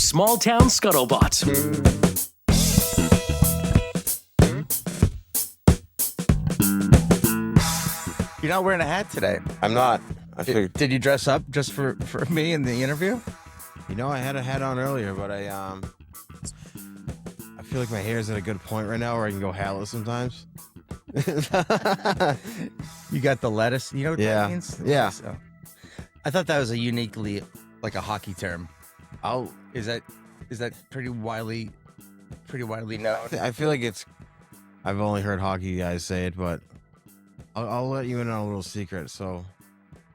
Small Town Scuttlebutt. You're not wearing a hat today. I'm not. I figured. Did you dress up just for me in the interview? You know, I had a hat on earlier, but I feel like my hair's at a good point right now where I can go hatless sometimes. You got the lettuce. You know what that means? Yeah. So, I thought that was a uniquely, like a hockey term. Is that pretty widely known? I feel like I've only heard hockey guys say it, but I'll let you in on a little secret. So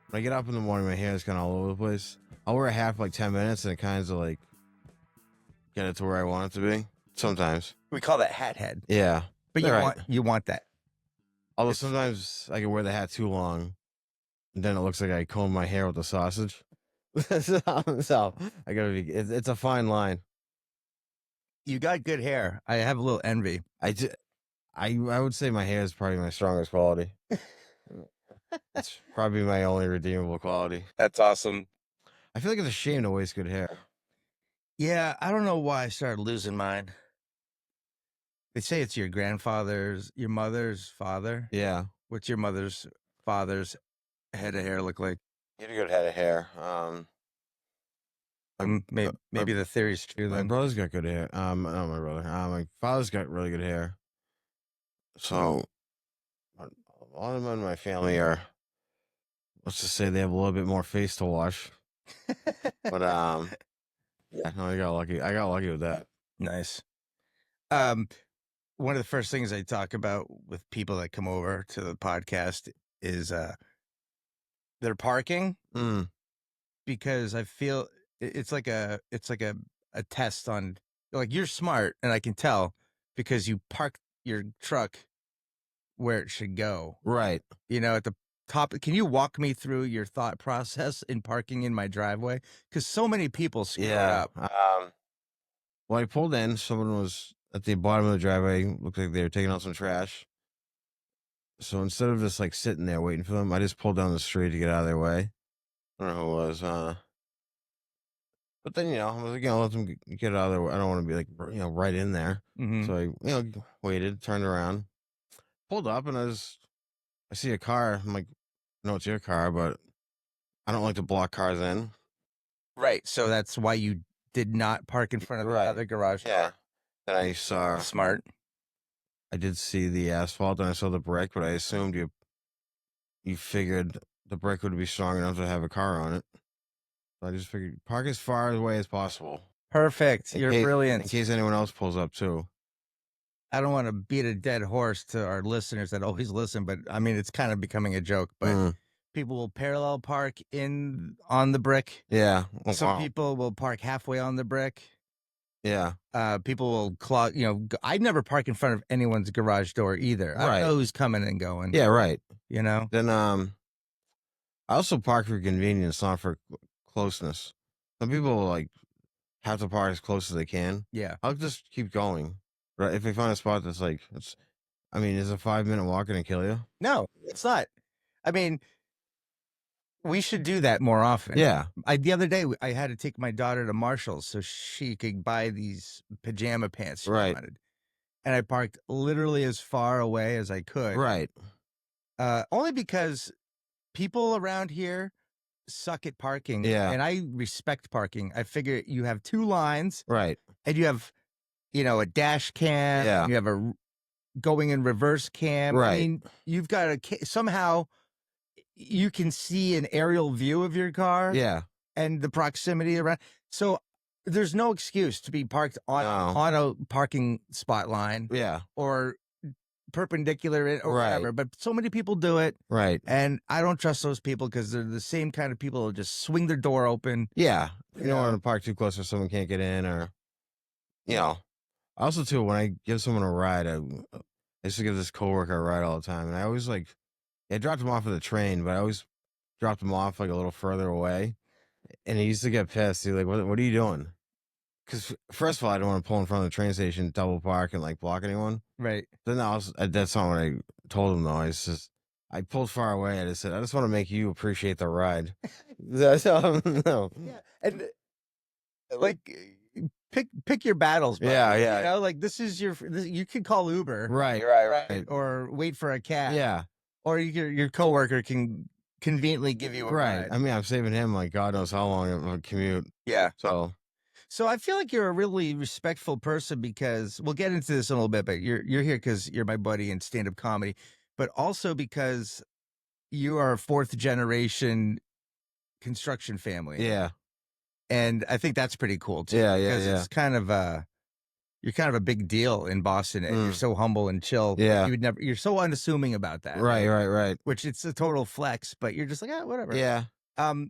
when I get up in the morning, my hair is kind of all over the place. I'll wear a hat for like 10 minutes and it kind of like get it to where I want it to be. Sometimes We call that hat head. yeah, But you want that. although sometimes I can wear the hat too long, and then it looks like I comb my hair with a sausage. So I gotta be. It's a fine line. You got good hair. I have a little envy. I would say my hair is probably my strongest quality. It's probably my only redeemable quality. That's awesome. I feel like it's a shame to waste good hair. Yeah, I don't know why I started losing mine. They say it's your mother's father. Yeah, What's your mother's father's head of hair look like? you had a good head of hair. Maybe the theory's true My then. brother's got good hair. Not my brother. My father's got really good hair. So a lot of men in my family are, let's just say they have a little bit more face to wash. But yeah, no, I got lucky with that. Nice. One of the first things I talk about with people that come over to the podcast is their parking, because I feel it's like a test on, like, you're smart and I can tell because you park your truck where it should go. Right. You know, at the top. Can you walk me through your thought process in parking in my driveway? Because so many people screw it up. Well, I pulled in. Someone was at the bottom of the driveway. Looked like they were taking out some trash. So instead of just like sitting there waiting for them, I just pulled down the street to get out of their way. I don't know who it was. But then, I was like, let them get out of there. I don't want to be like, right in there. Mhm. So I, waited, turned around, pulled up, and I see a car. I'm like, no, it's your car, but I don't like to block cars in. Right. So that's why you did not park in front of the other garage. Yeah. Then I saw. Smart. I did see the asphalt and I saw the brick, but I assumed you figured the brick would be strong enough to have a car on it. So I just figured park as far away as possible. Perfect. You're brilliant. In case anyone else pulls up too. I don't want to beat a dead horse to our listeners that always listen, but I mean, it's kind of becoming a joke, but people will parallel park on the brick. Yeah. Some people will park halfway on the brick. Yeah. People will clog, I never park in front of anyone's garage door either. I don't know who's coming and going. Yeah, right. Then, I also park for convenience, not for closeness. Some people like have to park as close as they can. Yeah. I'll just keep going. Right. If they find a spot that's like, is a 5-minute walk gonna kill you? No, it's not. I mean, we should do that more often. Yeah. The other day, I had to take my daughter to Marshall's so she could buy these pajama pants she wanted. And I parked literally as far away as I could. Right. Only because people around here suck at parking. Yeah. And I respect parking. I figure you have two lines. Right. And you have, a dash cam. Yeah. You have a going in reverse cam. Right. I mean, you've got somehow you can see an aerial view of your car. Yeah. And the proximity around. So there's no excuse to be parked on a parking spot line. Yeah. Or perpendicular or whatever. But so many people do it. Right. And I don't trust those people because they're the same kind of people who just swing their door open. Yeah. You don't want to park too close so someone can't get in or, Also, too, when I give someone a ride, I used to give this coworker a ride all the time. And I always I dropped him off at the train, but I always dropped him off like a little further away. And he used to get pissed. He's like, what are you doing? Because first of all, I don't want to pull in front of the train station, double park, and like block anyone. Right. Then that's not what I told him though. I pulled far away. I just said, I just want to make you appreciate the ride. That's no. Yeah. And like pick your battles. Buddy. Yeah, yeah. You know, like you could call Uber, Right. or wait for a cab. Yeah. Or your coworker can conveniently give you a Right. ride. I mean, I'm saving him like God knows how long of a commute. Yeah. So So I feel like you're a really respectful person because we'll get into this in a little bit, but you're here because you're my buddy in stand-up comedy, but also because you are a fourth generation construction family. yeah. And I think that's pretty cool too. Yeah, Because yeah. it's kind of you're kind of a big deal in Boston, and you're so humble and chill. Yeah. You're so unassuming about that. Right. Which it's a total flex, but you're just like, whatever. Yeah.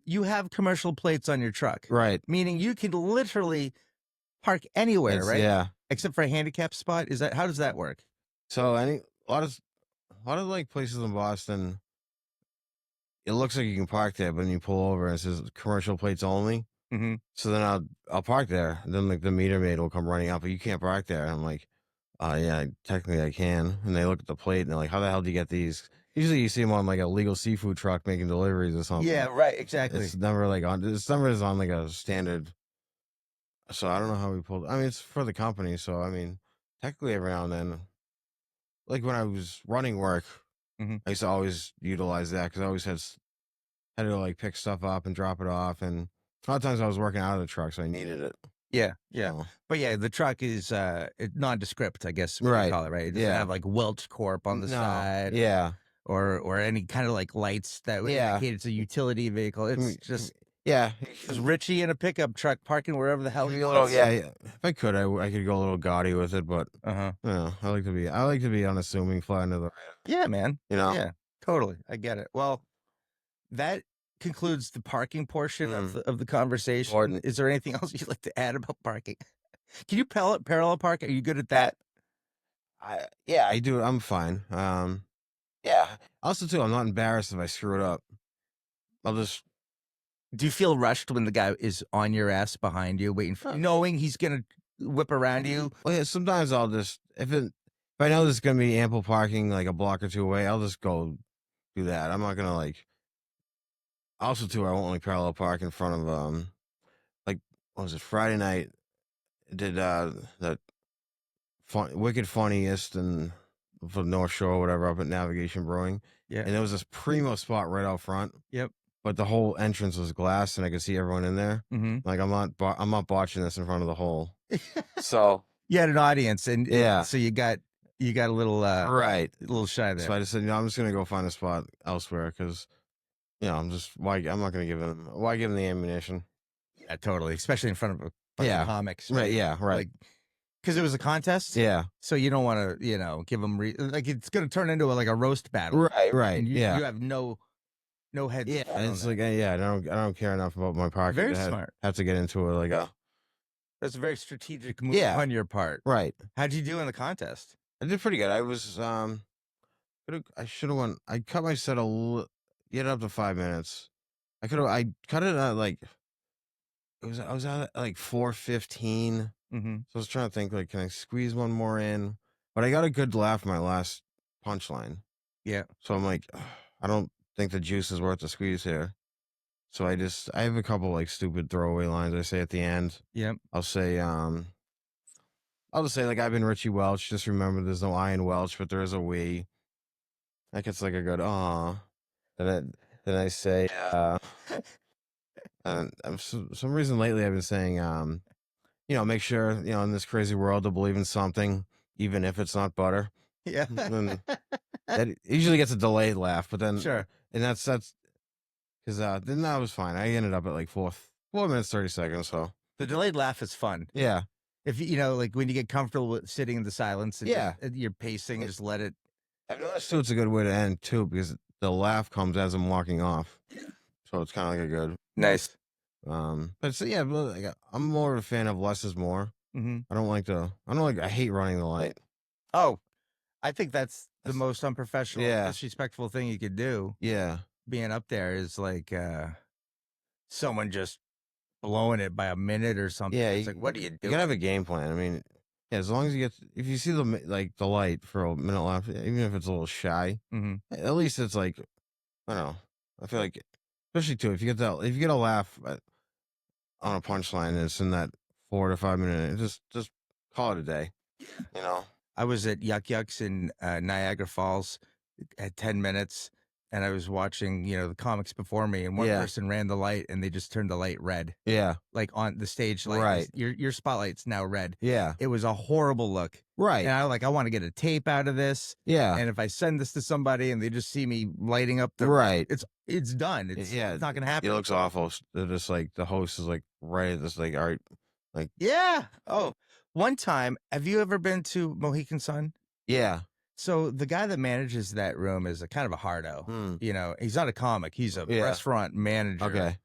You have commercial plates on your truck. Right. Meaning you can literally park anywhere, right? Yeah. Except for a handicap spot. How does that work? So a lot of like places in Boston, it looks like you can park there, but then you pull over and it says commercial plates only. Mm-hmm. So then I'll park there. And then like the meter maid will come running up, but you can't park there. And I'm like, yeah, technically I can. And they look at the plate and they're like, how the hell do you get these? Usually you see them on like a legal seafood truck making deliveries or something. Yeah, right, exactly. It's never like on like a standard. So I don't know how we pulled. I mean, it's for the company. So I mean, technically every now and then, like when I was running work, Mhm. I used to always utilize that because I always had to like pick stuff up and drop it off. And a lot of times I was working out of the truck, so I needed it. Yeah. So, But yeah, the truck is nondescript, I guess we Right. call it, right? It doesn't Yeah. have like Welch Corp on the no, side. yeah, Or any kind of like lights that would Yeah. indicate it's a utility vehicle. It's just yeah. it's Richie in a pickup truck parking wherever the hell Be he a little, wants. yeah. If I could, I could go a little gaudy with it, but Uh-huh. you know, I like to be unassuming, fly under the, Yeah, man. you know. Yeah, totally. I get it. Well, that concludes the parking portion of the conversation. Important. Is there anything else you'd like to add about parking? Can you parallel park? Are you good at that? I do. I'm fine. Yeah. Also, too, I'm not embarrassed if I screw it up. I'll just Do you feel rushed when the guy is on your ass behind you, waiting for knowing he's gonna whip around you? Well, yeah, sometimes I'll just if I know there's gonna be ample parking like a block or two away, I'll just go do that. I'm not gonna like. Also, too, I won't like parallel park in front of like what was it Friday night? Did that wicked funniest and for North Shore or whatever up at Navigation Brewing. Yeah. And there was this primo spot right out front. Yep. But the whole entrance was glass, and I could see everyone in there. Mm-hmm. Like I'm not botching this in front of the whole. So you had an audience, and yeah, so you got a little right, a little shy there. So I just said, I'm just gonna go find a spot elsewhere because, I'm not gonna give him the ammunition. Yeah, totally, especially in front of a comics. Right. Yeah. Right. Like, because it was a contest. Yeah. So you don't want to, give them like it's going to turn into like a roast battle. Right. And yeah. You have no heads. Yeah. It's like I don't care enough about my pocket. Very smart. Have to get into it like That's a very strategic move on your part. Right. How'd you do in the contest? I did pretty good. I was I should have won. I cut my set get up to 5 minutes. I cut it at like I was at like 4:15. Mm-hmm. So I was trying to think like, can I squeeze one more in? But I got a good laugh my last punchline. Yeah. So I'm like, I don't think the juice is worth the squeeze here. So I have a couple like stupid throwaway lines I say at the end. Yep. I'll say, I'll just say like, I've been Richie Welch. Just remember there's no I in Welch, but there is a we. That gets like a good, Then I say, for some reason lately I've been saying, make sure, in this crazy world to believe in something, even if it's not butter. Yeah. And that usually gets a delayed laugh, but then, sure. And that's, because then that was fine. I ended up at like 4 minutes, 30 seconds. So the delayed laugh is fun. Yeah. If like when you get comfortable with sitting in the silence and you're pacing, just let it. I've noticed too, it's a good way to end too, because the laugh comes as I'm walking off. So it's kind of like a good. Nice. But so yeah, I'm more of a fan of less is more. Mm-hmm. I hate running the light. Oh, I think that's the most unprofessional, disrespectful thing you could do. Yeah. Being up there is like someone just blowing it by a minute or something. Yeah. It's like, what do you do? You gotta have a game plan. I mean, yeah, as long as if you see the light for a minute left, even if it's a little shy, at least it's like, I don't know. I feel like, especially too, if you get a laugh on a punchline, it's in that 4 to 5 minutes. Just call it a day. You know. I was at Yuck Yucks in Niagara Falls at 10 minutes, and I was watching, the comics before me, and one Yeah. person ran the light, and they just turned the light red. Yeah. Like on the stage light. Right. Your spotlight's now red. Yeah. It was a horrible look. Right. And I want to get a tape out of this. Yeah. And if I send this to somebody and they just see me lighting up right. It's done. It's not gonna happen. It looks awful. They're just like the host is like right at this like all right. Like yeah. Oh, one time, have you ever been to Mohegan Sun? yeah. So the guy that manages that room is a kind of a hardo. He's not a comic. He's a restaurant manager. Okay.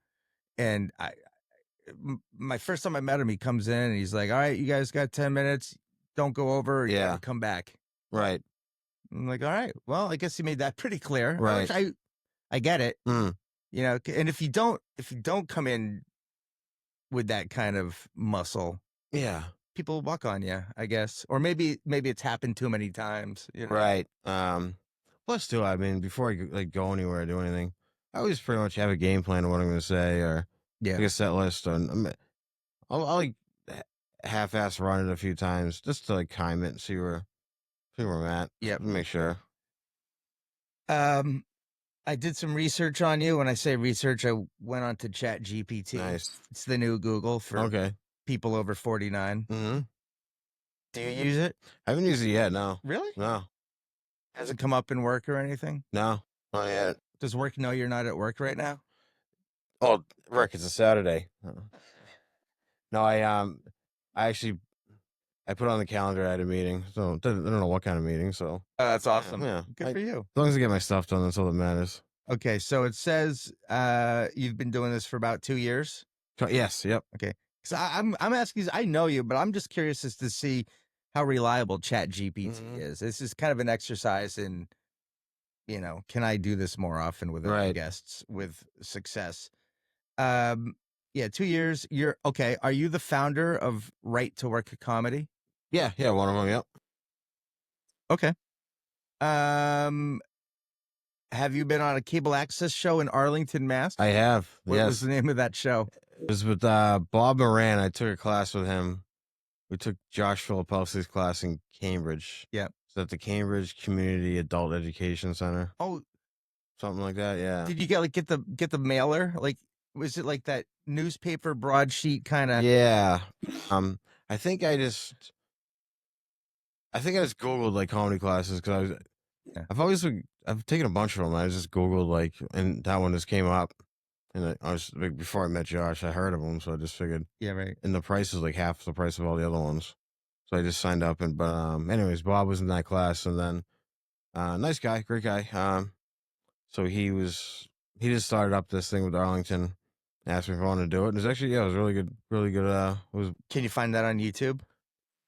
And my first time I met him, he comes in and he's like, "All right, you guys got 10 minutes. Don't go over. You gotta come back." Right. I'm like, "All right. Well, I guess he made that pretty clear." Right. Which I get it. Mm. And if you don't come in with that kind of muscle, Yeah. people walk on you, I guess. Or maybe it's happened too many times. Right. Plus too, I mean, before I like go anywhere or do anything, I always pretty much have a game plan of what I'm going to say or like a set list. And I'll like half-ass run it a few times just to like time it and see where I'm at. Yep. Make sure. I did some research on you. When I say research, I went on to Chat GPT. Nice. It's the new Google for people over 49. Mm-hmm. Do you use it? I haven't used it yet. No. Really? No. Has it come up in work or anything? No. Not yet. Does work know you're not at work right now? Oh, Rick, it's a Saturday. No, I actually I put on the calendar I had a meeting, so I don't know what kind of meeting. So that's awesome. Yeah, good for you. As long as I get my stuff done, that's all that matters. Okay, so it says you've been doing this for about 2 years. Yes. Yep. Okay, so I'm asking. I know you, but I'm just curious as to see how reliable Chat GPT is. This is kind of an exercise in, can I do this more often with other guests with success? Yeah, 2 years. You're okay. Are you the founder of Right to Work Comedy? Yeah, one of them. Yep. Okay. Have you been on a cable access show in Arlington, Mass? I have. What was the name of that show? It was with Bob Moran. I took a class with him. We took Josh Filipowski's class in Cambridge. Yeah. So at the Cambridge Community Adult Education Center. Oh, something like that. Yeah. Did you get the mailer? Like, was it like that newspaper broadsheet kind of? Yeah. I think I just Googled like comedy classes because I've taken a bunch of them. I just Googled like, and that one just came up. And I was like, before I met Josh, I heard of them, so I just figured. Yeah, right. And the price is like half the price of all the other ones, so I just signed up. Anyways, Bob was in that class, and then nice guy, great guy. So he just started up this thing with Arlington, asked me if I wanted to do it. And it was actually, it was really good, really good. Can you find that on YouTube?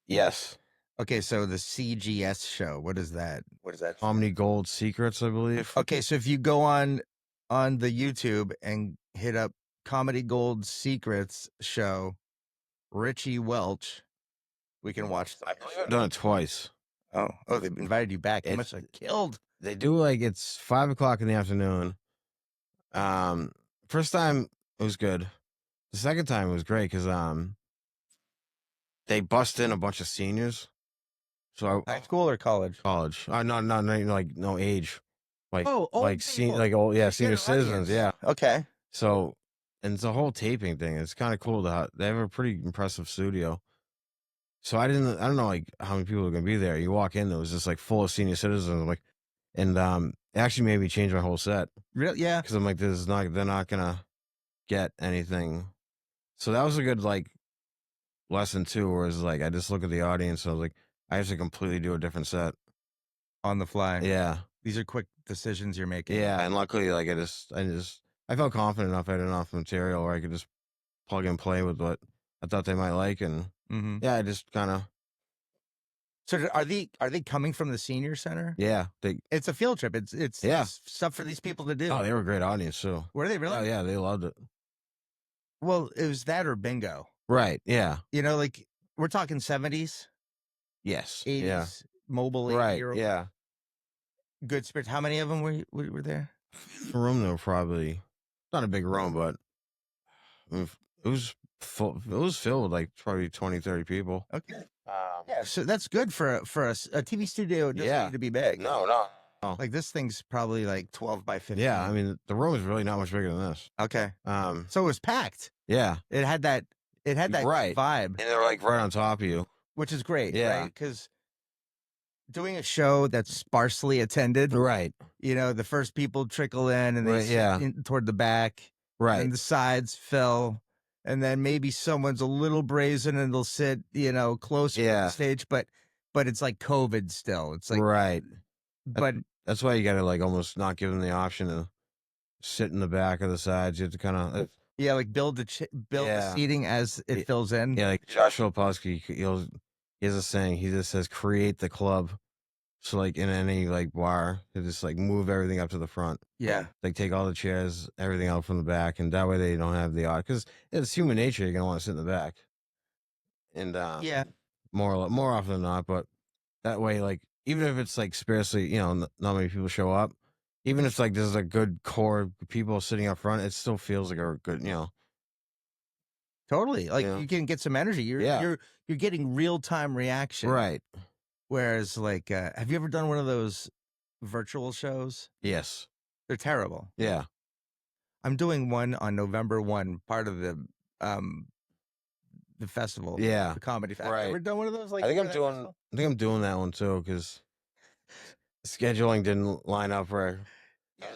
Yes. Okay, so the CGS show, what is that? What is that? Comedy Gold Secrets, I believe. Okay, so if you go on the YouTube and hit up Comedy Gold Secrets show, Richie Welch, we can watch that. I've done it twice. Oh, they invited you back. You must have killed. They do like it's 5 o'clock in the afternoon. First time it was good. The second time it was great because they bust in a bunch of seniors. So high school or college? College. No, like no age. Like like senior citizens. Yeah. Okay. So, and it's a whole taping thing. It's kind of cool they have a pretty impressive studio. So I don't know like how many people are gonna be there. You walk in, it was just like full of senior citizens. I'm like, and it actually made me change my whole set. Really? Yeah. Because I'm like, they're not gonna get anything. So that was a good like lesson too, where it's like I just look at the audience and I was like, I have to completely do a different set on the fly. Yeah. These are quick decisions you're making. Yeah, and luckily, like I felt confident enough. I had enough material where I could just plug and play with what I thought they might like, and yeah, I just kind of. So are they coming from the senior center? Yeah, it's a field trip. It's stuff for these people to do. Oh, they were a great audience too. Were they really? Oh yeah, they loved it. Well, it was that or bingo. Right. Yeah. Like we're talking 70s. Yes. 80s. Yeah. Mobile. Right. Yeah. Good spirits. How many of them were there? The room, though, probably not a big room, but it was full. It was filled like probably 20, 30 people. Okay. Yeah, so that's good for a TV studio. It doesn't need to be big. No. Like this thing's probably like 12 by 15. Yeah, I mean the room is really not much bigger than this. Okay. So it was packed. Yeah, It had that right vibe, and they're like right on top of you. which is great. Yeah. Right? Because doing a show that's sparsely attended, Right, the first people trickle in and they Right, sit yeah. toward the back, right. and the sides fill, and then maybe someone's a little brazen and they'll sit, closer to Yeah. the stage, but it's like COVID still. It's like, Right. but That's why you got to like almost not give them the option to sit in the back or the sides. You have to kind of yeah, like build the Yeah. seating as it fills in. yeah, like Josh Filipowski, he has a saying. He just says, "Create the club." So like in any like bar, you just like move everything up to the front. Yeah. Like take all the chairs, everything out from the back, and that way they don't have the odd. Because it's human nature. You're gonna want to sit in the back. And Yeah. more often than not, but that way, like even if it's like sparsely, not many people show up. Even if like there's a good core of people sitting up front, it still feels like a good, Totally. Like Yeah. you can get some energy. You're getting real time reaction. right? Whereas like have you ever done one of those virtual shows? Yes, They're terrible. yeah. I'm doing one on November 1, part of the festival. Yeah. The comedy festival. Right. Ever done one of those? Like I think for I'm that doing. festival? I think I'm doing that one too because scheduling didn't line up right.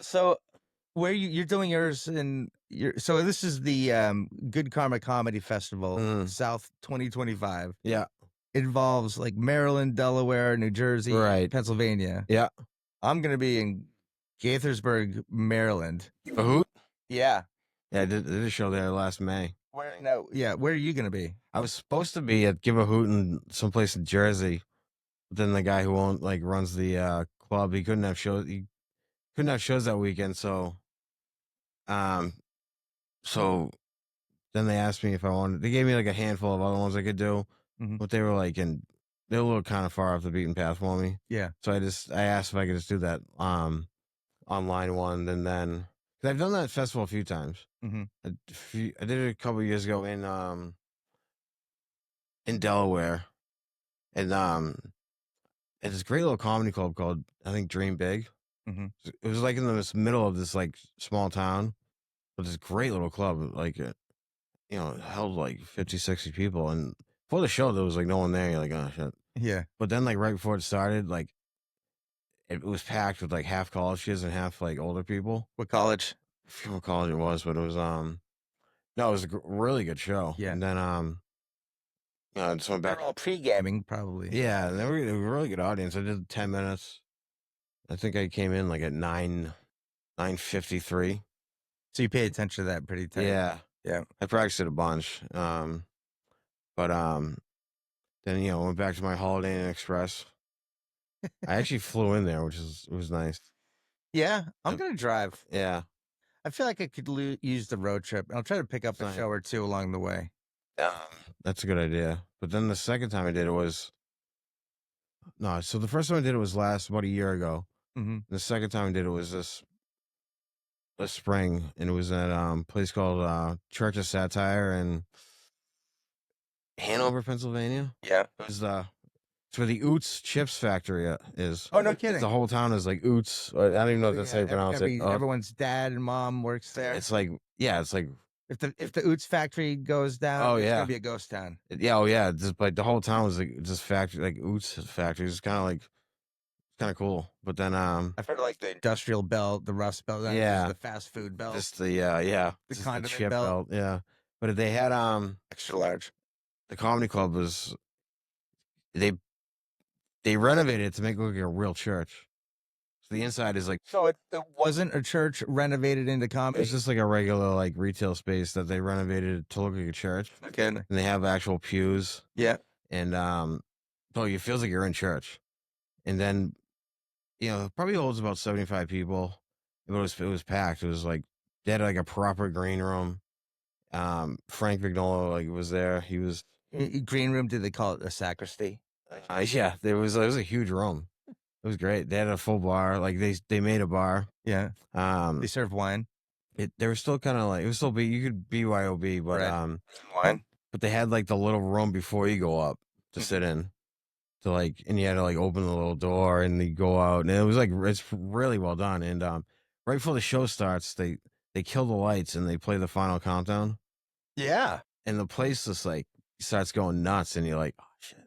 So where you're doing yours so this is the Good Karma Comedy Festival Mhm. South 2025. Yeah, It involves like Maryland, Delaware, New Jersey, Right. Pennsylvania. yeah. I'm gonna be in Gaithersburg, Maryland. A hoot? Yeah. Yeah, I did a show there last May. Where are you gonna be? I was supposed to be at Give a Hoot in someplace in Jersey, but then the guy who runs the club, he couldn't have shows. He couldn't have shows that weekend, so so then they asked me if I wanted. They gave me like a handful of other ones I could do, Mhm. but they were like they're a little kind of far off the beaten path for me. Yeah. So I asked if I could just do that online one, and then because I've done that festival a few times. Mhm. I did it a couple of years ago in Delaware, and it's this great little comedy club called I think Dream Big. Mhm. It was like in the middle of this like small town, but this great little club. Like it held like 50, 60 people, and before the show there was like no one there. You're like, oh shit. Yeah. But then like right before it started, like it was packed with like half college kids and half like older people. What college? I forget what college it was, but it was no, it was a really good show. Yeah. And then I just went back. They're all pre-gaming, probably. Yeah, they were a really good audience. I did 10 minutes. I think I came in like at 9:53. So you pay attention to that pretty tight. Yeah. Yeah. I practiced it a bunch. But then went back to my Holiday Inn Express. I actually flew in there, which was nice. Yeah. I'm gonna drive. Yeah. I feel like I could use the road trip. I'll try to pick up a Fine. show or two along the way. That's a good idea. But then the second time I did it was no. So the first time I did it was about a year ago. Mm-hmm. The second time I did it was this spring, and it was at a place called Church of Satire in Hanover, Pennsylvania. Yeah. It was it's where the Oots Chips Factory is. Oh, no kidding. The whole town is like Oots. I don't even know if that's how you pronounce it. Everyone's dad and mom works there. It's like it's like if the Oots factory goes down, Oh, it's yeah. gonna be a ghost town. Just like the whole town was like just factory, like Oots factory. It's kind of cool. But then I've heard of like the industrial belt, the Rust belt, Yeah. the fast food belt, just the the just condiment chip belt. yeah. But they had extra large. the comedy club was they renovated it to make it look like a real church. So the inside is like So it wasn't a church renovated into comedy. it's just like a regular like retail space that they renovated to look like a church. Okay. And they have actual pews. Yeah. And so it feels like you're in church. And then it probably holds about 75 people. But it was packed. It was like they had like a proper green room. Frank Vignola was there. He was Green room. Did they call it a sacristy? yeah. It was a huge room. It was great. They had a full bar. Like they made a bar. Yeah. They serve wine. They were still kind of like, it was still you could BYOB, but Wine. but they had like the little room before you go up to sit in, to like, and you had to like open the little door and you go out, and it was like, it's really well done. And right before the show starts, they kill the lights and they play the final countdown, Yeah. and the place just like starts going nuts, and you're like, oh shit.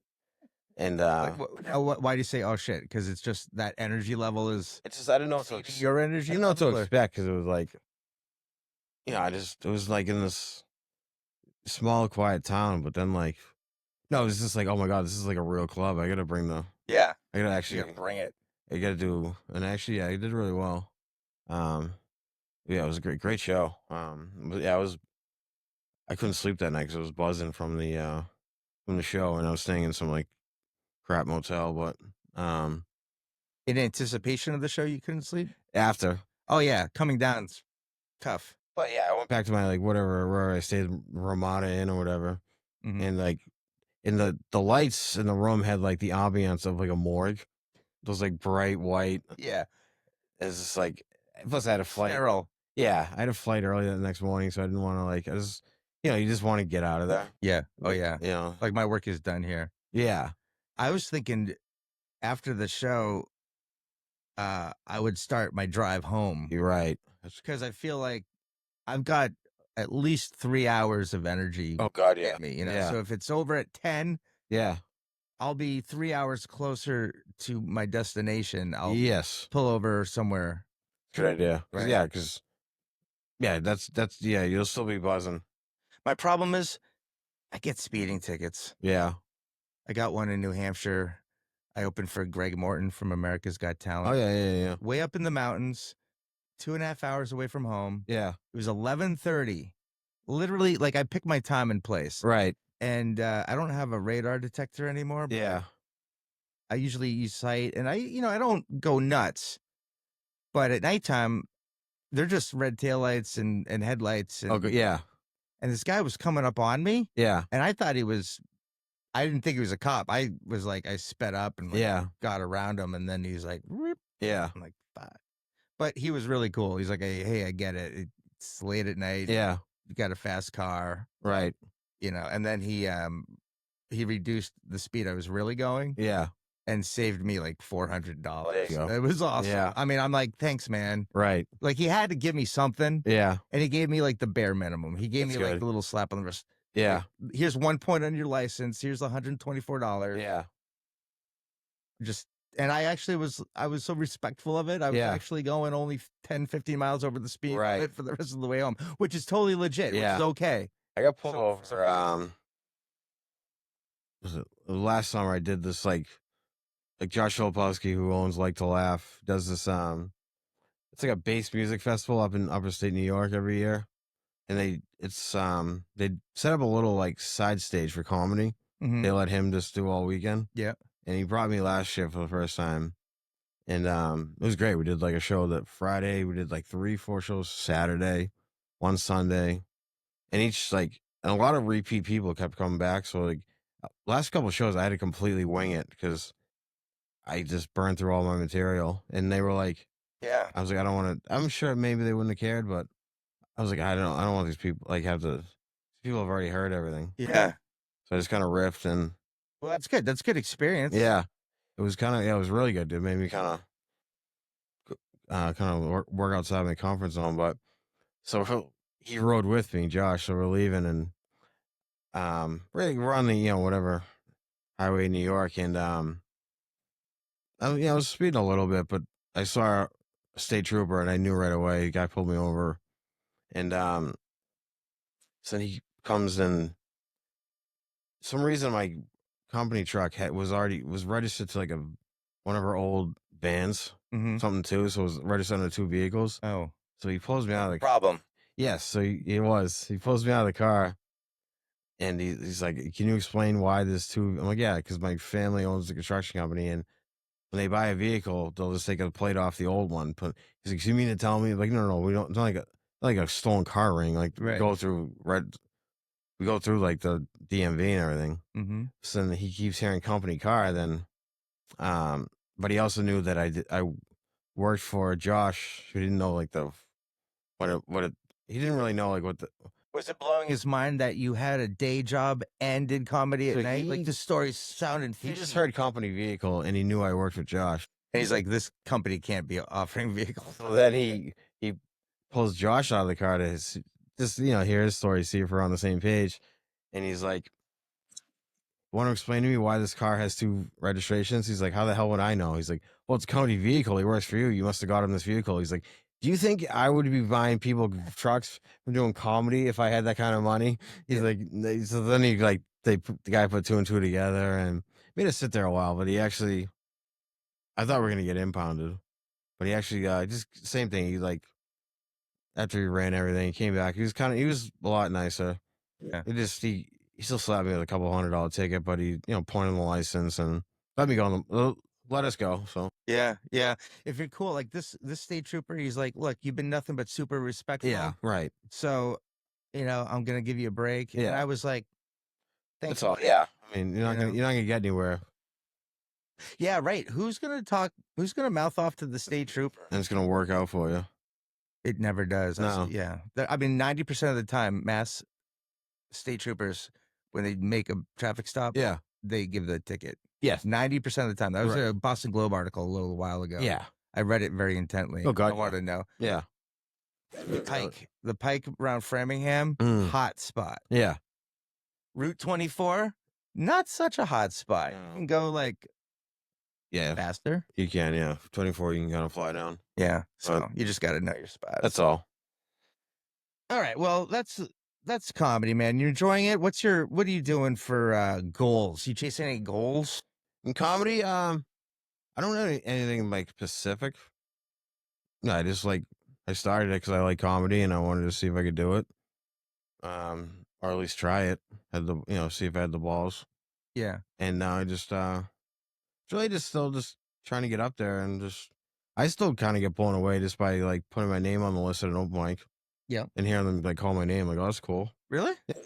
And Why do you say oh shit? Because it's just that energy level is. it's just, I didn't know what to Your energy. I didn't know what to level, or- expect, because it was like, it was like in this small quiet town, but then like, no, it was just like, oh my god, this is like a real club. I gotta bring the. Yeah. I gotta actually bring it. I gotta do, and actually, yeah, he did really well. Yeah, it was a great show. But yeah, I couldn't sleep that night because I was buzzing from the show, and I was staying in some like crap motel. But In anticipation of the show, you couldn't sleep. after, Oh yeah, coming down's tough. but yeah, I went back to my like whatever where I stayed, Ramada Inn or whatever, and like, in the lights in the room had like the ambiance of like a morgue. Those like bright white. Yeah. It's just like, plus I had a flight. Sterile. Yeah, I had a flight early the next morning, so I didn't want to like. I just, you just want to get out of there. Yeah. Oh yeah. You know. Like my work is done here. Yeah. I was thinking after the show, I would start my drive home. You're right. Because I feel like I've got at least 3 hours of energy. Oh God, yeah. In me, Yeah. So if it's over at 10, Yeah. I'll be 3 hours closer to my destination. I'll Yes. pull over somewhere. Good idea. Right. Yeah, because that's yeah. You'll still be buzzing. My problem is I get speeding tickets. Yeah. I got one in New Hampshire. I opened for Greg Morton from America's Got Talent. Oh yeah. Way up in the mountains, 2.5 hours away from home. Yeah. It was 11:30. Literally, like I picked my time and place. Right. And I don't have a radar detector anymore. But Yeah. I usually use sight, and I don't go nuts. But at nighttime, they're just red taillights and headlights. And, Okay. Yeah. And this guy was coming up on me. Yeah. And I thought I didn't think he was a cop. I was like, I sped up and got around him. And then he's like, Rip. Yeah. I'm like, fuck. But he was really cool. He's like, hey, I get it. It's late at night. Yeah. You got a fast car. Right. And then he reduced the speed I was really going. Yeah. And saved me like $400. There you go. It was awesome. Yeah. I mean, I'm like, thanks, man. Right. Like he had to give me something. Yeah. And he gave me like the bare minimum. He gave That's me like good. a little slap on the wrist. Yeah. Like, here's 1 point on your license. Here's $124. Yeah. And I was so respectful of it. I was actually going only 10, 15 miles over the speed limit for the rest of the way home, which is totally legit, which is okay. I got pulled over. Was it last summer? I did this like Josh Olpowski, who owns Like to Laugh, does this. It's like a bass music festival up in upstate New York every year, and they set up a little like side stage for comedy. They let him just do all weekend. Yeah. And he brought me last year for the first time. And it was great. We did like a show that Friday. We did like 3-4 shows Saturday, one Sunday. And and a lot of repeat people kept coming back. So like last couple of shows, I had to completely wing it because I just burned through all my material. And they were like, yeah. I was like, I don't want to, I'm sure maybe they wouldn't have cared, but I was like, I don't want these people people have already heard everything. Yeah. So I just kind of riffed and. Well, that's good. That's good experience. Yeah. It was it was really good. It made me kind of work outside my comfort zone. But so he rode with me, Josh. So we're leaving, and we're on the whatever highway in New York, and I was speeding a little bit, but I saw a state trooper, and I knew right away. The guy pulled me over, and so he comes in. Some reason my company truck was registered to like one of our old vans, something too. So it was registered under 2 vehicles. Oh, so he pulls me out of the problem. Yes, so he pulls me out of the car, and he's like, "Can you explain why there's 2?" I'm like, "Yeah, because my family owns a construction company, and when they buy a vehicle, they'll just take a plate off the old one." But he's like, "You mean to tell me?" Like, no, we don't. It's not like a stolen car ring. Like we go through like the DMV and everything. So then he keeps hearing company car. Then, but he also knew that I worked for Josh, who didn't know like the he didn't really know like what the. Was it blowing his mind that you had a day job and did comedy at So night? Like, the story sounded He fishy. just heard company vehicle and he knew I worked with Josh. And he's like, this company can't be offering vehicles. So then he pulls Josh out of the car to just hear his story, see if we're on the same page, and he's like, "Want to explain to me why this car has 2 registrations?" He's like, "How the hell would I know?" He's like, "Well, it's a company vehicle. He works for you. You must have got him this vehicle." He's like, "Do you think I would be buying people trucks from doing comedy if I had that kind of money?" He's like, so then the guy put 2 and 2 together and made us sit there a while, but I thought we were gonna get impounded, but he actually just same thing. He after he ran everything, he came back. He was a lot nicer. Yeah. He still slapped me with a couple $100 ticket, but he pointed the license and let me go let us go. So Yeah. If you're cool, like this state trooper, he's like, look, you've been nothing but super respectful. yeah, right. So, I'm gonna give you a break. Yeah. And I was like, thanks. That's all. Yeah. I mean, you're not gonna get anywhere. Yeah, right. Who's gonna mouth off to the state trooper? And it's gonna work out for you. It never does. No. Yeah. I mean, 90% of the time, mass state troopers, when they make a traffic stop, Yeah. they give the ticket. Yes. 90% of the time. That was Right. a Boston Globe article a little while ago. Yeah. I read it very intently. Oh, God, I wanted to know. Yeah. The Pike around Framingham, hot spot. Yeah. Route 24, not such a hot spot. No. You can go Yeah. faster. You can, yeah. 24, you can kind of fly down. Yeah. So you just got to know your spot. That's all. All right. Well, that's comedy, man. You're enjoying it. What are you doing for goals? You chasing any goals? In comedy, I don't know anything specific. No, I started it because I like comedy and I wanted to see if I could do it. Or at least try it. See if I had the balls. Yeah. And now I just really still trying to get up there and I still kind of get blown away just by putting my name on the list at an open mic. Yeah. And hearing them call my name, oh, that's cool. Really? Yeah.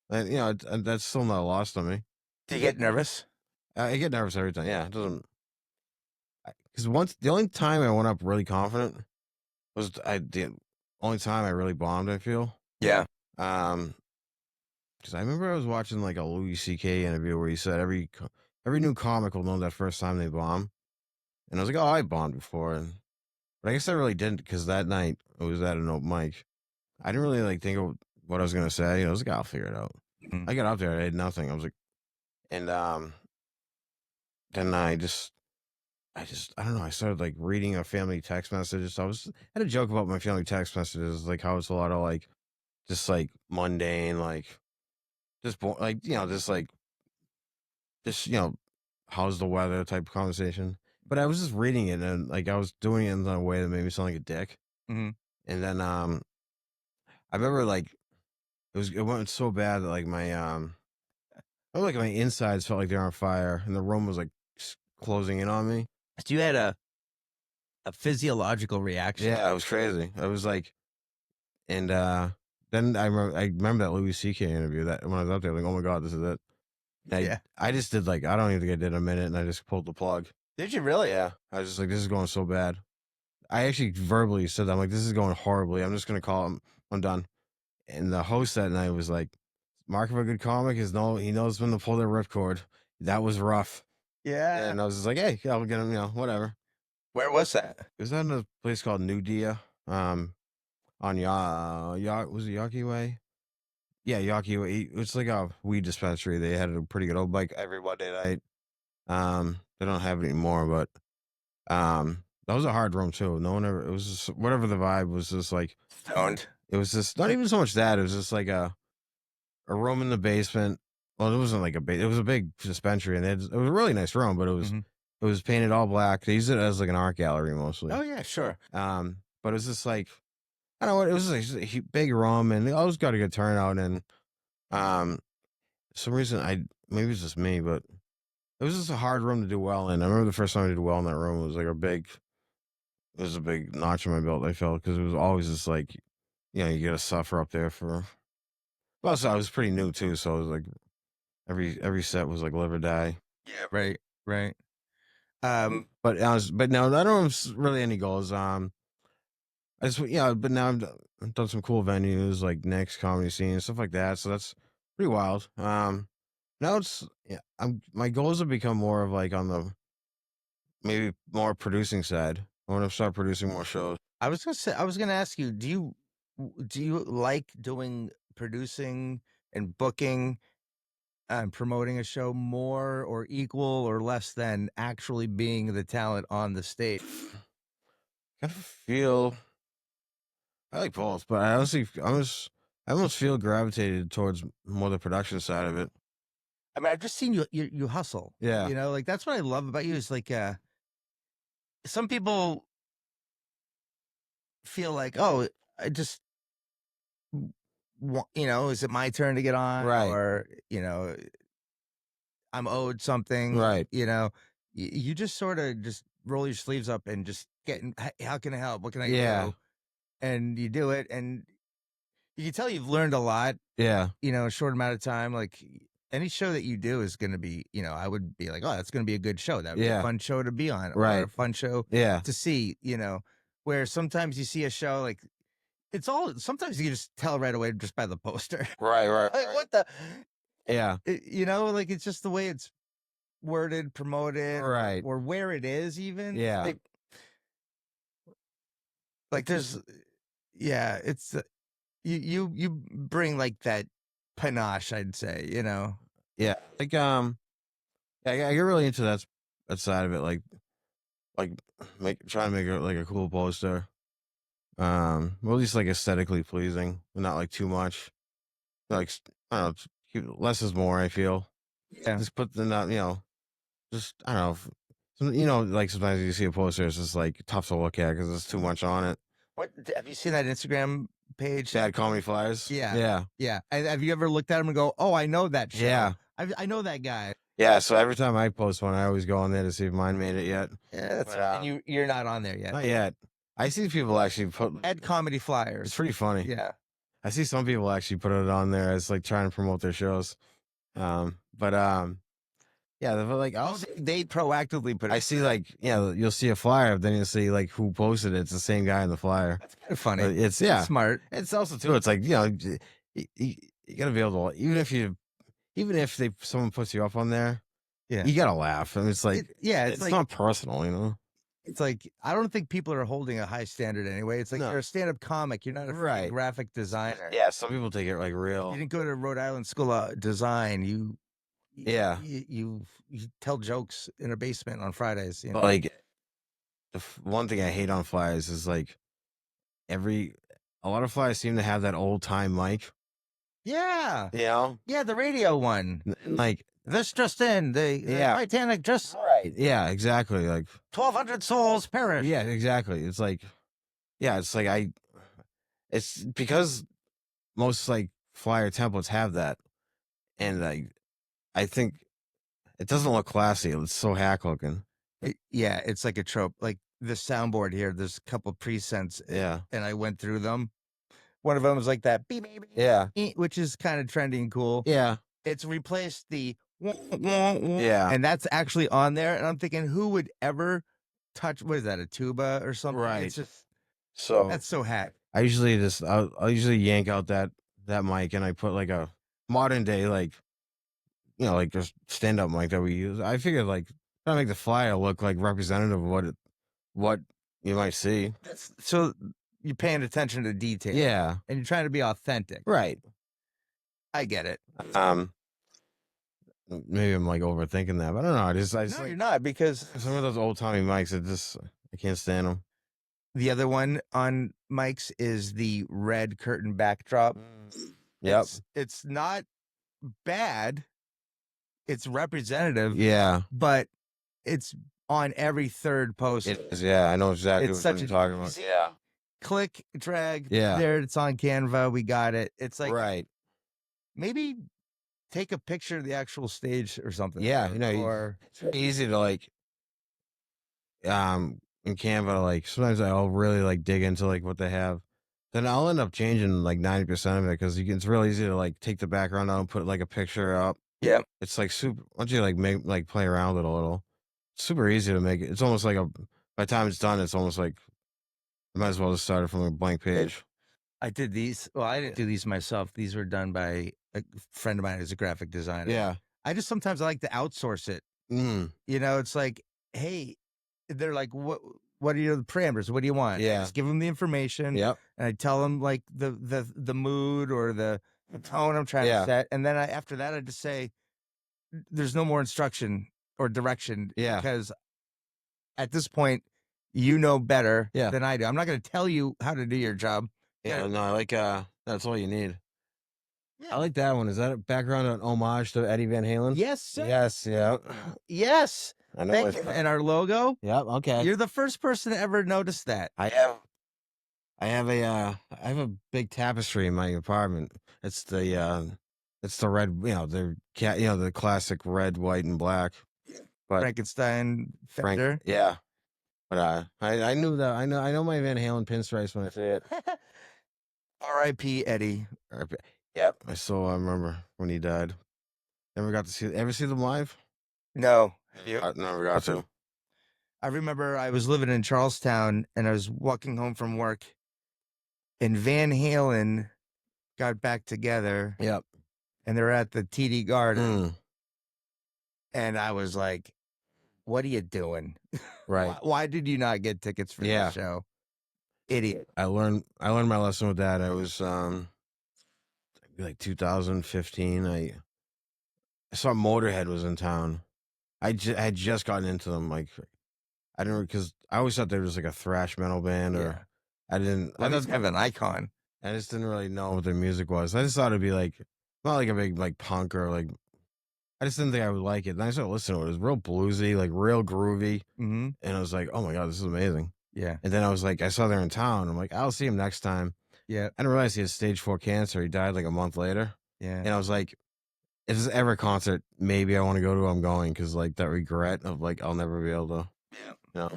And that's still not lost on me. Do you get nervous? I get nervous every time. Yeah, it doesn't. Because the only time I went up really confident was the only time I really bombed. I feel. Yeah. Because I remember I was watching a Louis C.K. interview where he said every new comic will know that first time they bomb, and I was like, oh, I bombed before, but I guess I really didn't because that night I was at an open mic. I didn't really think of what I was gonna say. I was like, I'll figure it out. I got up there, I had nothing. I was like, and then I don't know. I started reading a family text message. I had a joke about my family text messages, how it's a lot of just mundane, how's the weather type of conversation. But I was just reading it and I was doing it in a way that made me sound like a dick. Mm-hmm. And then I remember it went so bad that my insides felt like they were on fire and the room was closing in on me. So you had a physiological reaction. Yeah, it was crazy. I was and then I remember that Louis C.K. interview that when I was up there, oh my God, this is it. I just did I don't even think I did a minute and I just pulled the plug. Did you really? Yeah. I was just this is going so bad. I actually verbally said that. I'm this is going horribly. I'm just going to call him. I'm done. And the host that night was mark of a good comic is he knows when to pull their ripcord. That was rough. Yeah. And I was just hey, I'll get him, whatever. Where was that? It was at a place called New Dia. On was it Yawkey Way? Yeah, Yawkey Way. It's a weed dispensary. They had a pretty good old bike every Monday night. They don't have it anymore, but that was a hard room too. No one ever. It was just whatever the vibe was. Just stoned. It was just not even so much that. It was just a room in the basement. Well, it wasn't it was a big dispensary, and it was a really nice room, but it was it was painted all black. They used it as an art gallery mostly. Oh yeah, sure. But it was just I don't know what it was a big room, and they always got a good turnout. And for some reason maybe it's just me, but it was just a hard room to do well in. I remember the first time I did well in that room. It was it was a big notch in my belt. I felt because it was always just you got to suffer up there for. Well, so I was pretty new too, so it was every set was live or die. Yeah, right. But no, I don't have really any goals. I just but now done some cool venues like Nick's Comedy Scene, stuff like that. So that's pretty wild. Now it's yeah, my goals have become more of like on the maybe more producing side. I want to start producing more shows. I was gonna ask you, do you like doing producing and booking and promoting a show more or equal or less than actually being the talent on the stage? Kind of feel I like both, but I almost feel gravitated towards more the production side of it. I mean, I've just seen you hustle. Yeah. You know, like that's what I love about you is like some people feel like, oh, I just you know, is it my turn to get on? Right. Or, you know, I'm owed something, Right. you know. You just sort of just roll your sleeves up and just how can I help? What can I Yeah. do? And you do it, and you can tell you've learned a lot, Yeah. you know, in a short amount of time. Like any show that you do is going to be, you know, I would be like, oh, that's going to be a good show. That would be a Yeah. fun show to be on, or Right. a fun show Yeah. to see, you know, where sometimes you see a show like sometimes you just tell right away just by the poster. Right. Right. Like, what the, Yeah. you know, like it's just the way it's worded, promoted, Right. or where it is even. Yeah. Like there's, yeah, it's you bring like that panache, I'd say, you know. Yeah. Like yeah, I get really into that side of it. Like trying to make it like a cool poster. Well, at least like aesthetically pleasing, but not like too much. Like I don't know, less is more. I feel. Yeah. Just put the not, you know, just I don't know. You know, like sometimes you see a poster, it's just like tough to look at because there's too much on it. What have you seen that Instagram page? Bad comedy flyers. Yeah. Have you ever looked at them and go, "Oh, I know that show. Yeah. I know that guy." Yeah. So every time I post one, I always go on there to see if mine made it yet. Yeah, that's But, and you're not on there yet. Not yet. I see people actually put. Ed comedy flyers. It's pretty funny. Yeah. I see some people actually put it on there as like trying to promote their shows. Yeah, but like They proactively put it. I see like you'll see a flyer, then you'll see like who posted it. It's the same guy in the flyer. That's kind of funny. It's smart. It's also too. It's like you gotta be able to even if someone puts you up on there, Yeah. you gotta laugh. I mean, it's like it's it's like not personal, you know. it's like I don't think people are holding a high standard anyway. It's like No. you're a stand-up comic. You're not a freaking Right. graphic designer. Yeah, some people take it like You real. didn't go to Rhode Island School of Design. Yeah. You tell jokes in a basement on Fridays. You know? But like one thing I hate on flyers is like a lot of flyers seem to have that old time mic. Yeah. You know? Yeah, the radio one. Like This just in. The Titanic just right. Yeah, exactly. Like 1,200 souls perished. yeah, exactly. It's like it's like it's because most like flyer templates have that. And like I think it doesn't look classy. It's so hack looking. Yeah, it's like a trope. Like the soundboard here, there's a couple presets. Yeah. And I went through them. One of them was like that beep, beep, beep, Yeah. which is kind of trendy and cool. Yeah. It's replaced the Yeah. and that's actually on there. And I'm thinking, who would ever touch what is that, a tuba or something? Right. It's just So that's so hack. I usually I'll usually yank out that mic and I put like a modern day like like just stand up mic that we use. I figured like try to make the flyer look like representative of what you might see. So you're paying attention to detail. Yeah. And you're trying to be authentic. Right. I get it. Maybe I'm like overthinking that, but I don't know. I just No, like, you're not, because some of those old Tommy mics, I can't stand them. the other one on mics is the red curtain backdrop. Yep. It's not bad. It's representative. Yeah. But it's on every third post. It is. Yeah, I know exactly It's what such you're a- talking about. See? Yeah. Click, drag. Yeah. There, it's on Canva. We got it. It's like Right. maybe take a picture of the actual stage or something. Yeah. Or It's very easy to like, in Canva, like sometimes I'll really like dig into like what they have. Then I'll end up changing like 90% of it because it's real easy to like take the background out and put like a picture up. Yeah. It's like super, once you like play around with it a little, super easy to make it. It's almost like by the time it's done, it's almost like I might as well just start it from a blank page. I did these. Well, I didn't do these myself. These were done by a friend of mine who's a graphic designer. Yeah. I just sometimes like to outsource it. Mm. You know, it's like, hey, they're like, what are the parameters? What do you want? Yeah. I just give them the information. Yep. And I tell them like the mood or the tone I'm trying to set. And then after that, I just say, there's no more instruction or direction. Yeah. Because at this point, you know better Yeah. than I do. I'm not going to tell you how to do your job. Yeah. No, I like, that's all you need. Yeah. I like that one. Is that a background an homage to Eddie Van Halen? Yes, sir. Yes. Yeah. Yes. I know. Thank you. And our logo. Yep. Okay. You're the first person to ever notice that. I have a big tapestry in my apartment. It's the red, the classic red, white, and black. But Frankenstein Fender. Yeah. But I knew that. I know my Van Halen pinstripes when I see it. R.I.P. Eddie. Yep. I remember when he died. Ever see them live? No. I never got to. I remember I was living in Charlestown and I was walking home from work and Van Halen got back together. Yep. And they're at the TD Garden. And I was like, what are you doing? Right. Why did you not get tickets for the show? Idiot. I learned my lesson with that. I was like 2015. I saw Motorhead was in town. I had just gotten into them. Like, I didn't, because I always thought they were just like a thrash metal band, or I didn't. I thought have an icon. I just didn't really know what their music was. I just thought it'd be like not like a big like punk or like. I just didn't think I would like it. Then I started listening to it. It was real bluesy, like real groovy, and I was like, "Oh my god, this is amazing!" Yeah. And then I was like, I saw they're in town. I'm like, I'll see him next time. Yeah. I didn't realize he had stage 4 cancer. He died like a month later. Yeah. And I was like, if there's ever a concert, maybe I want to go to, I'm going, because like that regret of like I'll never be able to. Yeah.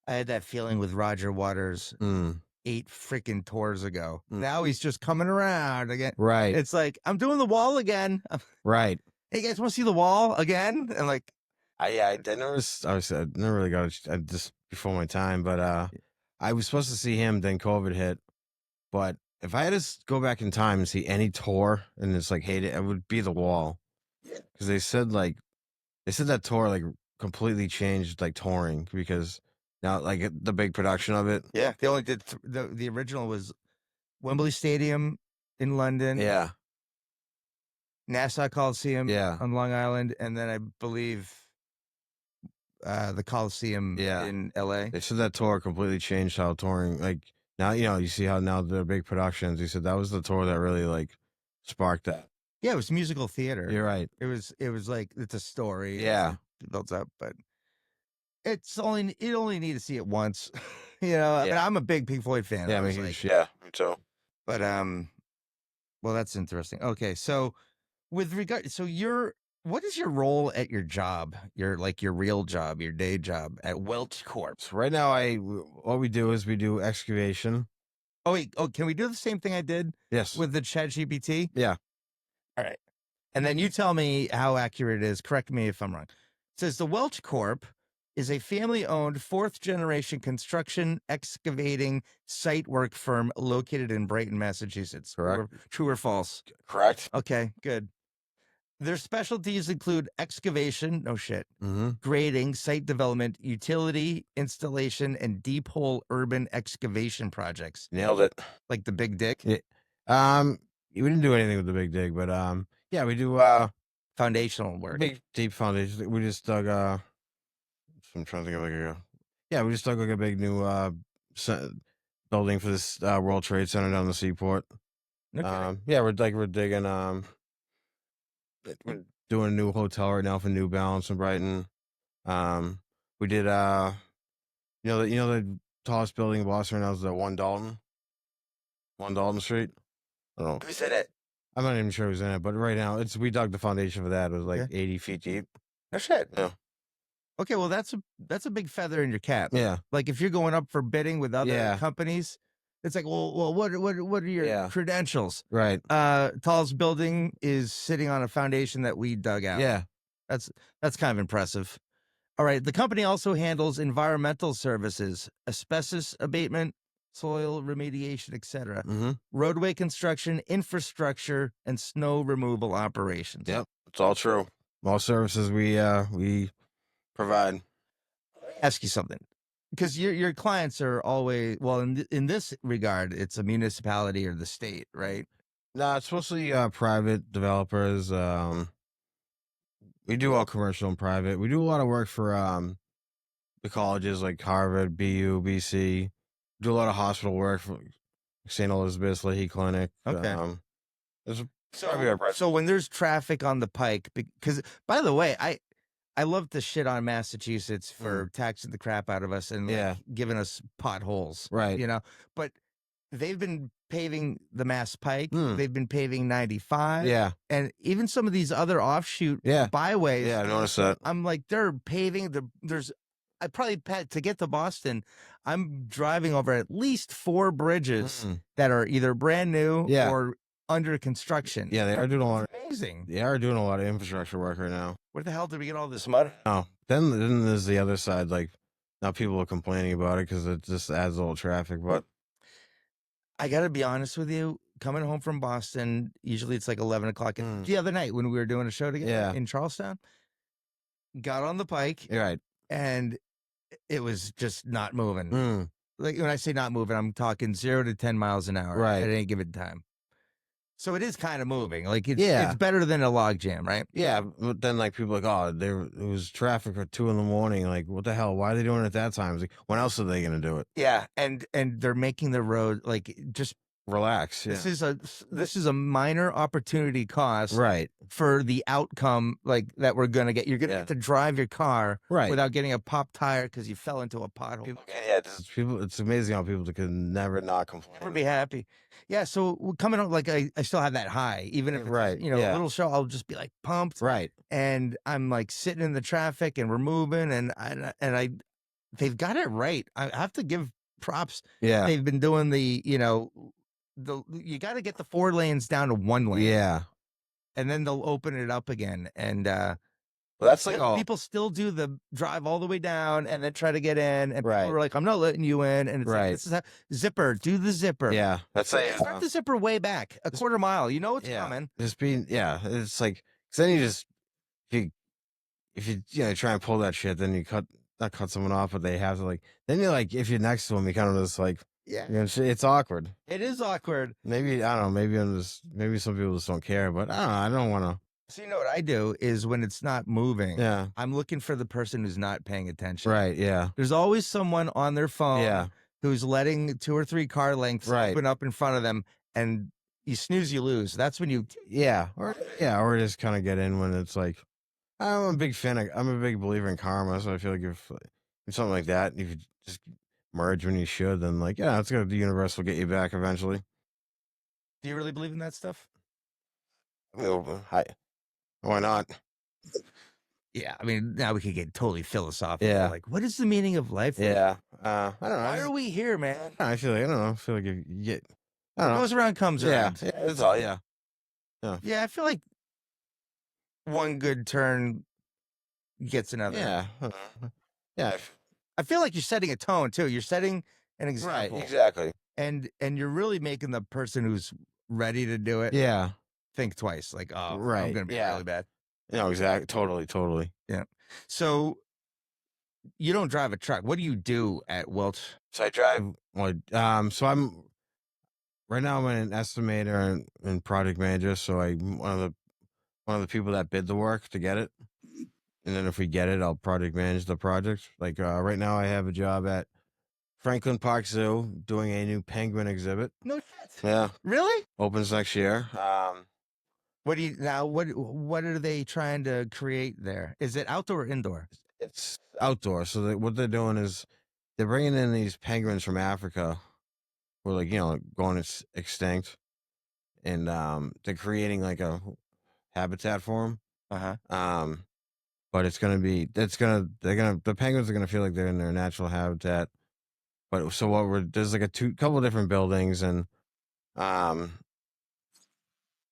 I had that feeling with Roger Waters 8 freaking tours ago. Now he's just coming around again. Right. It's like, I'm doing the Wall again. Right. Hey guys, want to see the Wall again? And like, I never really got just before my time, but I was supposed to see him, then COVID hit. But if I had to go back in time and see any tour and it's like hate it would be the Wall, because they said that tour like completely changed like touring, because now like the big production of it. Yeah, they only did the original was Wembley Stadium in London. Yeah. Nassau Coliseum. Yeah. On Long Island, and then I believe the Coliseum in LA. They said that tour completely changed how touring, like now, you see how now they're big productions. He said that was the tour that really like sparked that. Yeah, it was musical theater. You're right. It was like, it's a story. Yeah. It builds up, but you only need to see it once. I mean, I'm a big Pink Floyd fan. Yeah, me too. But well, that's interesting. Okay, so with regard, what is your role at your job? Your real job, your day job at Welch Corp? So right now, what we do is we do excavation. Oh wait, can we do the same thing I did? Yes. With the ChatGPT? Yeah. All right. And then you tell me how accurate it is. Correct me if I'm wrong. It says the Welch Corp is a family-owned 4th-generation construction excavating site work firm located in Brighton, Massachusetts. Correct. True or false? Correct. Okay, good. Their specialties include excavation, no shit, grading, site development, utility, installation, and deep hole urban excavation projects. Nailed it. Like the Big Dick? Yeah. We didn't do anything with the Big Dig, but yeah, we do foundational work. Big deep foundation. We just dug I'm trying to think of we just dug like a big new building for this World Trade Center down the seaport. Okay. Yeah, we're digging we're doing a new hotel right now for New Balance in Brighton. We did the tallest building in Boston right now is the 1 Dalton Street. I don't know. Who's in it? I'm not even sure who's in it, but right now we dug the foundation for that. It was like 80 feet deep. No shit. Yeah. Okay, well that's a big feather in your cap. Yeah. Like if you're going up for bidding with other companies, it's like, well, what are your credentials? Right. Tallest building is sitting on a foundation that we dug out. Yeah. That's kind of impressive. All right. The company also handles environmental services, asbestos abatement, soil remediation, etc., Mm-hmm. roadway construction, infrastructure, and snow removal operations. Yep, it's all true. All services we provide. Ask you something, because your clients are always, well, in this regard, it's a municipality or the state, right? No, it's mostly private developers. We do all commercial and private. We do a lot of work for the colleges like Harvard, BU, BC. Do a lot of hospital work for St. Elizabeth's Leahy Clinic. Okay. There's probably our So when there's traffic on the pike, because by the way, I love to shit on Massachusetts for taxing the crap out of us and like, giving us potholes, right? You know, but they've been paving the Mass Pike. They've been paving 95. Yeah. And even some of these other offshoot byways. Yeah, I noticed that. I'm like, they're paving. I probably, to get to Boston, I'm driving over at least 4 bridges that are either brand new or under construction. Yeah, they are doing a lot. Amazing. They are doing a lot of infrastructure work right now. Where the hell did we get all this mud? Oh, then there's the other side. Like now people are complaining about it because it just adds a little traffic. But I got to be honest with you. Coming home from Boston, usually it's like 11 o'clock. The other night when we were doing a show together in Charlestown, got on the pike, right, and it was just not moving. Like when I say not moving, I'm talking 0 to 10 miles an hour at any given time. So it is kind of moving. Like it's better than a log jam, right? Yeah, but then like people are like, oh, it was traffic at 2 a.m. Like, what the hell? Why are they doing it at that time? It's like, when else are they gonna do it? Yeah, and they're making the road like just relax. Yeah. This is a minor opportunity cost, right, for the outcome like that we're gonna get. You're gonna get to drive your car without getting a pop tire because you fell into a pothole. It's amazing how people can never not complain. Never be happy. Yeah, so we're coming up like I still have that high, even if it's, a little show. I'll just be like pumped, and I'm like sitting in the traffic and we're moving, and they've got it right. I have to give props. Yeah, they've been doing you got to get the 4 lanes down to 1 lane. Yeah, and then they'll open it up again. And well, that's like people still do the drive all the way down and then try to get in. And people are like, I'm not letting you in. And it's like, this is zipper. Do the zipper. Yeah, that's like start the zipper way back a quarter mile. You know what's coming. It's it's like, cause then you just if you try and pull that shit, then you not cut someone off, but they have to like. Then you're like, if you're next to them, you kind of just like. Yeah, it's awkward. It is awkward. Maybe I don't know. Maybe some people just don't care. But I don't know. I don't want to. So you know what I do is when it's not moving. Yeah, I'm looking for the person who's not paying attention. Right. Yeah. There's always someone on their phone. Yeah. Who's letting 2 or 3 car lengths open up in front of them, and you snooze, you lose. That's when you. Or just kind of get in when it's like. I'm a big fan. I'm a big believer in karma, so I feel like if something like that, if you just merge when you should, then like, the universe will get you back eventually. Do you really believe in that stuff? Why not? Yeah, I mean, now we could get totally philosophical. Yeah, like, what is the meaning of life? Yeah, I don't know. Why are we here, man? I feel like I don't know. I feel like if you get, I don't know. What goes around comes around. Yeah, that's all. Yeah. Yeah, I feel like one good turn gets another. Yeah. I feel like you're setting a tone too. You're setting an example. Right, exactly. And you're really making the person who's ready to do it think twice. Like, oh, I'm going to be really bad. No, exactly. Totally. Yeah. So you don't drive a truck. What do you do at Welch? So I drive. So I'm right now. I'm an estimator and project manager. So I'm one of the people that bid the work to get it. And then if we get it, I'll project manage the project. Like right now, I have a job at Franklin Park Zoo doing a new penguin exhibit. No shit. Yeah. Really? Opens next year. What are they trying to create there? Is it outdoor or indoor? It's outdoor. So what they're doing is they're bringing in these penguins from Africa, who are like going extinct, and they're creating like a habitat for them. But the penguins are gonna feel like they're in their natural habitat. But so there's like couple different buildings and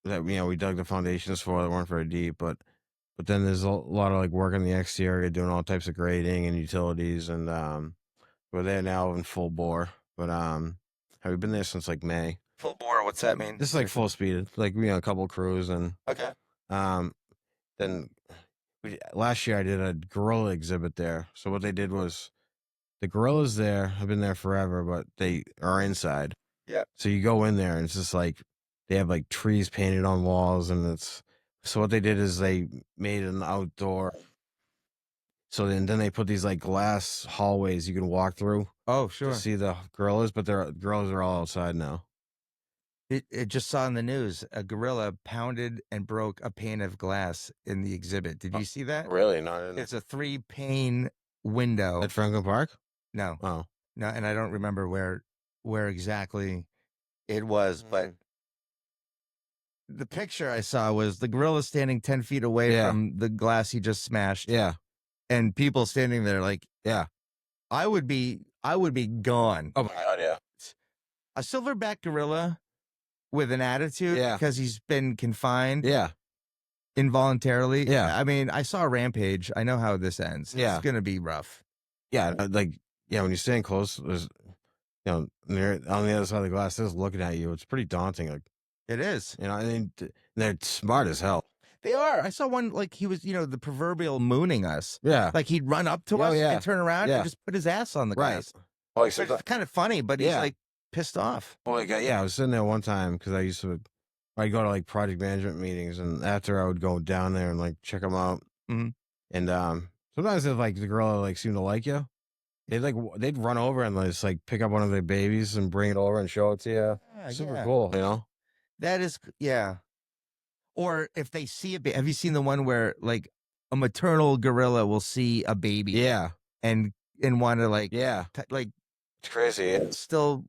that we dug the foundations for that weren't very deep, but then there's a lot of like work on the exterior, doing all types of grading and utilities, and we're there now in full bore. But We've been there since like May. Full bore. What's that mean? This is like full speed, like a couple crews, and Okay. then last year I did a gorilla exhibit there. So what they did was the gorillas there have been there forever, but they are inside. Yeah. So you go in there and it's just like they have like trees painted on walls, and so what they did is they made an outdoor. So then they put these like glass hallways you can walk through. Oh, sure. To see the gorillas, but gorillas are all outside now. It just saw in the news a gorilla pounded and broke a pane of glass in the exhibit. Did you see that? Really? No. It's a 3-pane window At Franklin Park? No, Oh, no, and I don't remember where exactly it was, but the picture I saw was the gorilla standing 10 feet away from the glass he just smashed. Yeah. And people standing there like, yeah. I would be gone. Oh my God, yeah. A silverback gorilla with an attitude because he's been confined involuntarily. Yeah. I mean, I saw Rampage. I know how this ends. Yeah. It's going to be rough. Yeah. Like, when you're staying close, there's, on the other side of the glass, they're just looking at you. It's pretty daunting. Like, it is. And they're smart as hell. They are. I saw one, like, he was, the proverbial mooning us. Yeah. Like, he'd run up to us and turn around and just put his ass on the glass. Well, It's kind of funny, but he's, like, pissed off. Well, I was sitting there one time because I'd go to, like, project management meetings, and after I would go down there and, like, check them out. Mm-hmm. And sometimes if, like, the girl, like, seemed to like you, they'd run over and, just, like, pick up one of their babies and bring it over and show it to you. Super cool, That is, Or if they see a have you seen the one where like a maternal gorilla will see a baby? Yeah. And want to like it's crazy.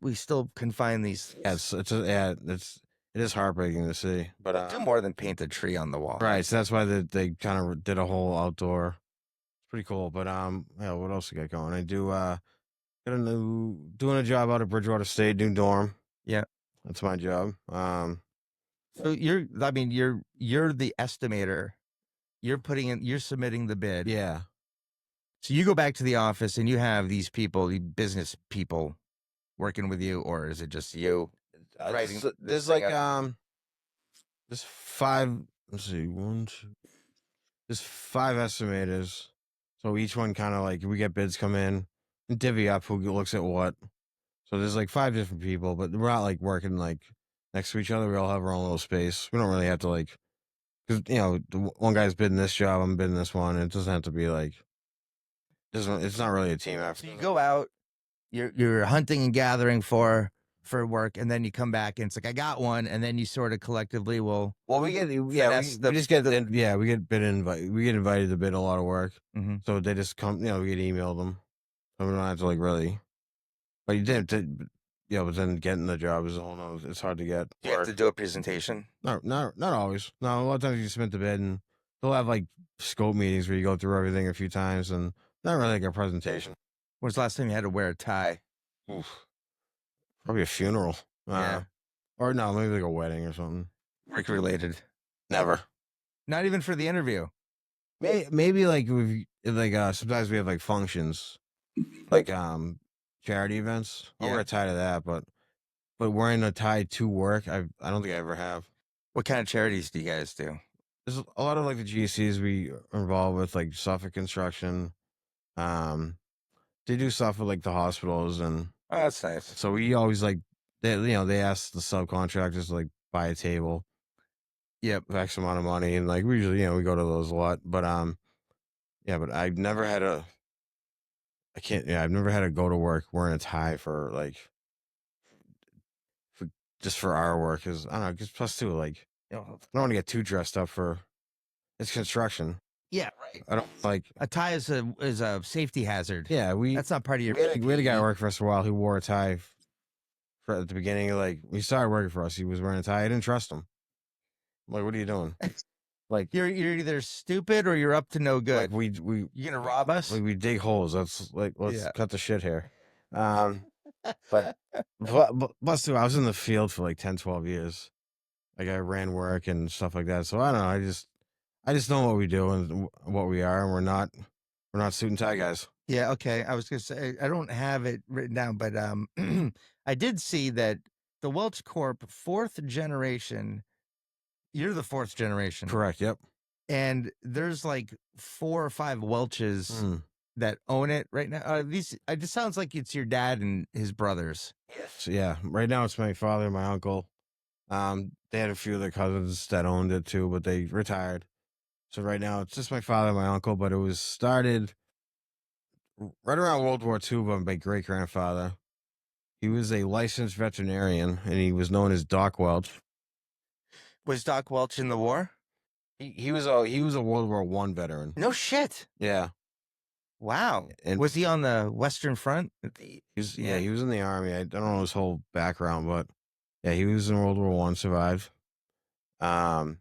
We still confine these. Yeah, it is heartbreaking to see. But do more than paint a tree on the wall. Right. So that's why they kind of did a whole outdoor. It's pretty cool. But what else we got going? I do doing a job out at Bridgewater State, doing dorm. Yeah. That's my job. So you're the estimator. You're submitting the bid. Yeah. So you go back to the office and you have these people, the business people working with you, or is it just you? There's like there's 5, let's see, 1, 2. There's 5 estimators. So each one kind of like we get bids come in and divvy up who looks at what. So there's like 5 different people, but we're not like working like next to each other. We all have our own little space. We don't really have to like, because the one guy's bidding this job, I'm bidding this one. And it doesn't have to be like, it's not really a team effort. So you go out, you're hunting and gathering for work, and then you come back and it's like I got one, and then you sort of collectively will. Well, we get we get invited to bid a lot of work. Mm-hmm. So they just come, we get emailed them. So we don't have to like really. But you did, but then getting the job is a whole nother. It's hard to get. You have to do a presentation. No, not always. No, a lot of times you submit the bid, and they'll have like scope meetings where you go through everything a few times, and not really like a presentation. When was the last time you had to wear a tie? Oof. Probably a funeral. Or no, maybe like a wedding or something. Work related. Never. Not even for the interview. Maybe like sometimes we have like functions, like charity events. I'll wear a tie to that, but wearing a tie to work, I don't think I ever have. What kind of charities do you guys do? There's a lot of like the GCs we are involved with, like Suffolk Construction. They do stuff with like the hospitals, and that's nice. So we always like they ask the subcontractors to like buy a table. Yep, X amount of money, and like we usually we go to those a lot. But but I've never had I've never had to go to work wearing a tie for just for our work, because I don't know, because plus too, like, I don't want to get too dressed up for it's construction. Yeah, right. I don't like a tie is a safety hazard. Yeah, that's not part of your. We had a guy work for us for a while who wore a tie at the beginning. Like, when he started working for us, he was wearing a tie. I didn't trust him. I'm like, what are you doing? Like, you're either stupid or you're up to no good. Like you gonna rob us? Like, we dig holes. Let's cut the shit here. But plus too, I was in the field for like 10, 12 years. Like, I ran work and stuff like that. So I don't know. I just know what we do and what we are, and we're not suit and tie guys. Yeah, okay. I was gonna say I don't have it written down, but I did see that the Welch Corp, fourth generation. You're the fourth generation, Correct. Yep. and there's like 4 or 5 Welches Mm. that own it right now. These it just sounds like it's your dad and his brothers. So, yeah. Right now it's my father and my uncle. They had a few of their cousins that owned it too, but they retired. So right now it's just my father and my uncle, but it was started right around World War II by my great grandfather. He was a licensed veterinarian and he was known as Doc Welch. Was Doc Welch in the war? He was a World War One veteran. No shit. Yeah. Wow. And was he on the Western Front? he was in the army. I don't know his whole background, but yeah, he was in World War One, survived. Became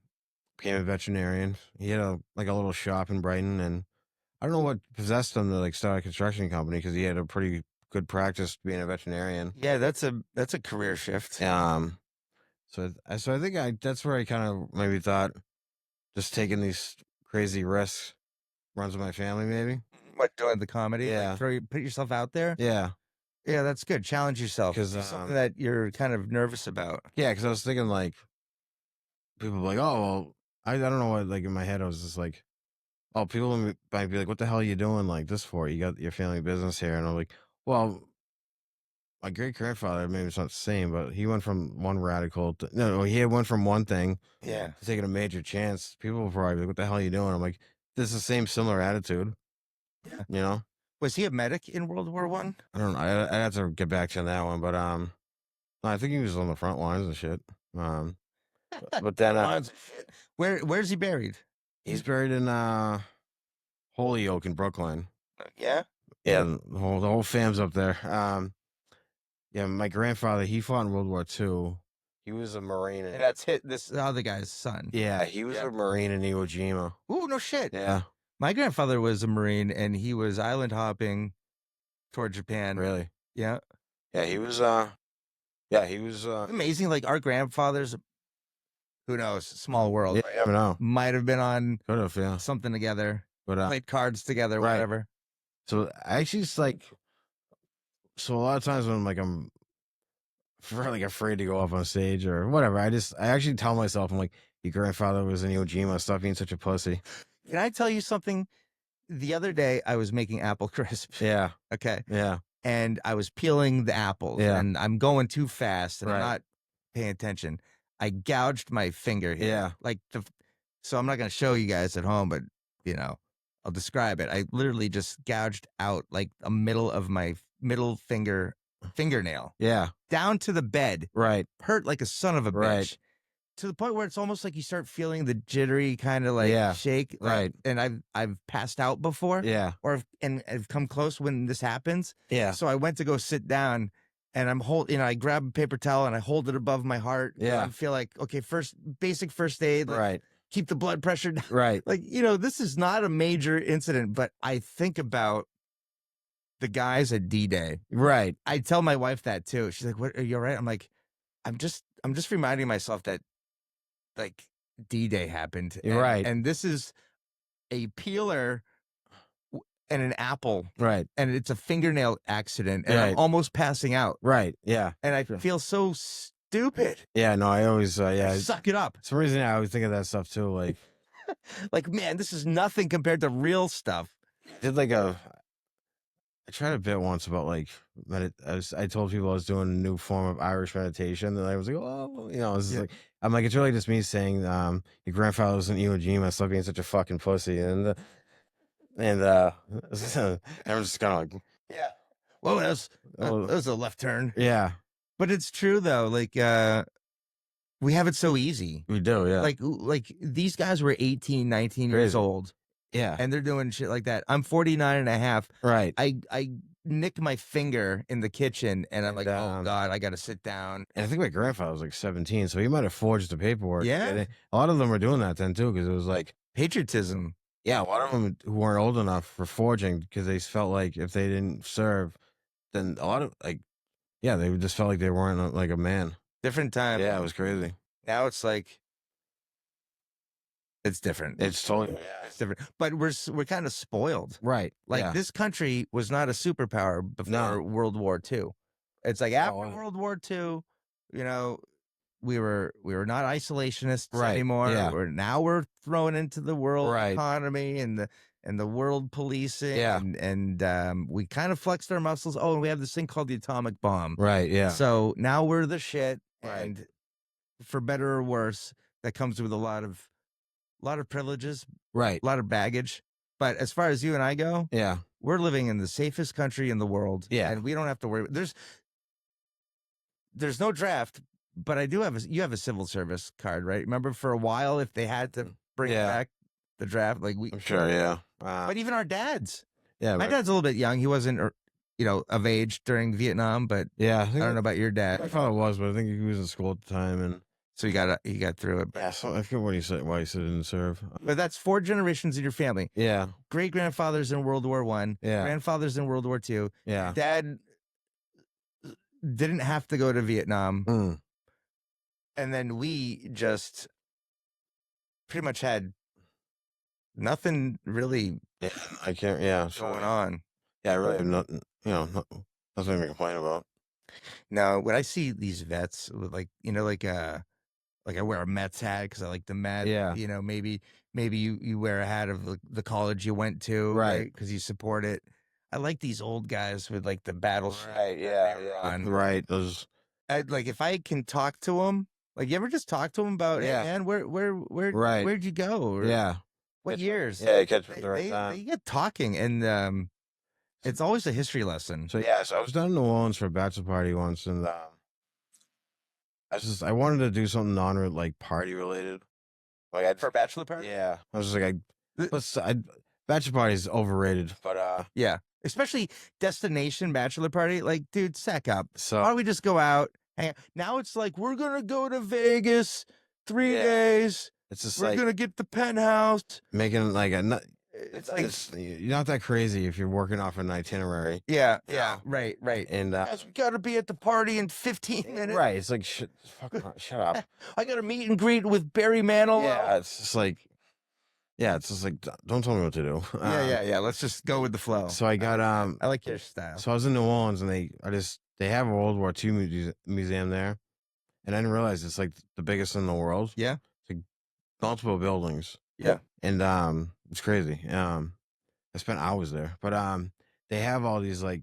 a veterinarian. He had a little shop in Brighton, and I don't know what possessed him to like start a construction company because he had a pretty good practice being a veterinarian. Yeah, that's a career shift. So I think that's where I kind of maybe thought just taking these crazy risks runs with my family, maybe. What, doing the comedy? Yeah. Like put yourself out there? Yeah. Yeah, that's good. Challenge yourself. Because something that you're kind of nervous about. Yeah, because I was thinking like people were like, oh well, I don't know what, like in my head I was just like, oh, people might be like, what the hell are you doing like this for? You got your family business here, and I'm like, well, my great grandfather, maybe it's not the same, but he went from one radical to, no, he went from one thing Yeah. to taking a major chance. People were probably like, what the hell are you doing? I'm like, this is the same similar attitude. Yeah. You know? Was he a medic in World War One? I don't know. I have to get back to you on that one, but no, I think he was on the front lines and shit. But then where's he buried? he's buried in Holyoke in Brooklyn. Yeah. Yeah, the whole fam's up there. Yeah, my grandfather, he fought in World War II. He was a Marine. And that's this other guy's son. Yeah, he was a Marine in Iwo Jima. Ooh, no shit. Yeah. My grandfather was a Marine, and he was island hopping toward Japan. Really? Yeah. Yeah, he was amazing. Like our grandfathers, who knows? Small world. Yeah, you never know. Might have been on Could have, yeah. something together. But played cards together, right. whatever. So I actually just like, so a lot of times when I'm afraid to go up on stage or whatever, I actually tell myself, I'm like, your grandfather was in Iwo Jima, stop being such a pussy. Can I tell you something? The other day I was making apple crisp. Yeah. Okay. Yeah. And I was peeling the apples. Yeah. And I'm going too fast and I'm not paying attention. I gouged my finger here. Yeah. Like so I'm not going to show you guys at home, but I'll describe it. I literally just gouged out like a middle of my middle fingernail. Yeah. Down to the bed. Right. Hurt like a son of a bitch. Right. To the point where it's almost like you start feeling the jittery kind of like shake. Right. And I've passed out before. Yeah. And I've come close when this happens. Yeah. So I went to go sit down and I grab a paper towel and I hold it above my heart. Yeah. I feel like, okay, basic first aid. Like, keep the blood pressure down. Right. Like, this is not a major incident, but I think about the guys at D-Day. Right. I tell my wife that too. She's like, "What, are you all right?" I'm like, I'm just reminding myself that like D-Day happened. Right. And this is a peeler and an apple. Right. And it's a fingernail accident. And I'm almost passing out. Right. Yeah. And I feel so stupid. Yeah. No, I always, suck it up. For some reason, I always think of that stuff too. Like, like, man, this is nothing compared to real stuff. I tried a bit once about like, I told people I was doing a new form of Irish meditation, and I was like, oh, this is like, I'm like, it's really just me saying, your grandfather was in Iwo Jima, stop being such a fucking pussy, and everyone's just kind of like, yeah, well, that was a left turn. Yeah, but it's true though. Like, we have it so easy. We do, yeah. Like these guys were 18, 19 years old. Yeah. And they're doing shit like that. I'm 49 and a half. Right. I nicked my finger in the kitchen and I'm like, oh God, I got to sit down. And I think my grandfather was like 17, so he might have forged the paperwork. Yeah. A lot of them were doing that then too, because it was like patriotism. Yeah. A lot of them who weren't old enough for forging because they felt like if they didn't serve, then a lot of they just felt like they weren't like a man. Different time. Yeah. It was crazy. Now it's like, It's different. It's totally It's different. But we're kind of spoiled. right. Like this country was not a superpower before World War II. It's like after World War II, you know, we were not isolationists anymore. Yeah. We're thrown into the world economy and the world policing. Yeah. And we kind of flexed our muscles. Oh, and we have this thing called the atomic bomb. Right. Yeah. So now we're the shit. Right. And for better or worse, that comes with a lot of privileges. Right. A lot of baggage. But as far as you and I go, Yeah. we're living in the safest country in the world. Yeah. And we don't have to worry. There's no draft, but I do you have a civil service card, right? Remember for a while, if they had to bring back the draft, like I'm sure. Yeah. But even our dads. Yeah. My dad's a little bit young. He wasn't, of age during Vietnam, but yeah. I don't know about your dad. My father was, but I think he was in school at the time, and so he got through it. Yeah. So I forget what he said. Why he said he didn't serve. But that's 4 generations in your family. Yeah. Great grandfathers in World War I. Yeah. Grandfathers in World War II. Yeah. Dad didn't have to go to Vietnam. And then we just pretty much had nothing really going on. Yeah, I really have nothing, nothing to complain about. Now, when I see these vets with like I wear a Mets hat because I like the Mets. Yeah. Maybe you wear a hat of the college you went to, right? Because you support it. I like these old guys with like the battle. Right. Yeah. Right. Those. Like if I can talk to them, like you ever just talk to them about, hey, man, where'd you go? Or, what years? Yeah, you catch them at the right time. They get talking, and it's always a history lesson. So so I was down in New Orleans for a bachelor party once, and I wanted to do something like party related. Like for a bachelor party? Yeah. I was just like, bachelor party is overrated, but yeah. Especially destination bachelor party. Like, dude, sack up. So why don't we just go out? Now it's like, we're going to go to Vegas 3 days. It's just we're going to get the penthouse. Making like you're not that crazy if you're working off an itinerary. Yeah. Right. And we got to be at the party in 15 minutes. Right. It's like, shut up. I got a meet and greet with Barry Manilow. Yeah. It's just like, don't tell me what to do. Yeah. Let's just go with the flow. So I got, I like your style. So I was in New Orleans, and they have a World War II museum there. And I didn't realize it's like the biggest in the world. Yeah. It's like multiple buildings. Yeah. And it's crazy. I spent hours there. But they have all these like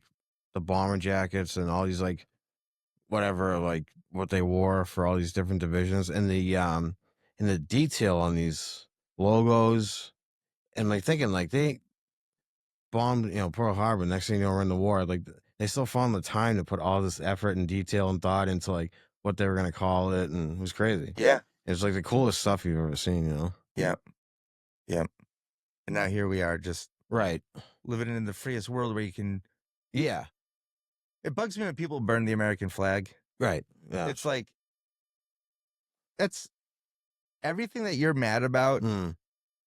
the bomber jackets and all these like whatever, like what they wore for all these different divisions, and the detail on these logos, and like thinking like they bombed Pearl Harbor, next thing you know we're in the war. Like they still found the time to put all this effort and detail and thought into like what they were gonna call it, and it was crazy. Yeah. It's like the coolest stuff you've ever seen, Yeah. And now here we are, just living in the freest world where you can. Yeah. It bugs me when people burn the American flag. Right. Yeah. It's like, that's everything that you're mad about.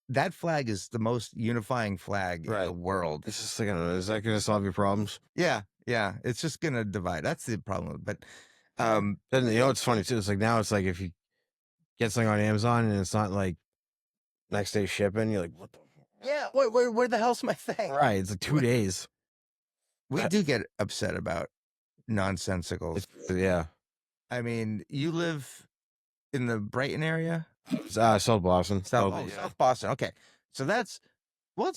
That flag is the most unifying flag in the world. It's just like, is that going to solve your problems? Yeah. It's just going to divide. That's the problem. But then it's funny too. It's like now it's like if you get something on Amazon and it's not like next day shipping, you're like, what the? Yeah. Where the hell's my thing? Right. It's like 2 days. We do get upset about nonsensicals. Yeah. I mean, you live in the Brighton area? South Boston. South Boston. Okay. So it's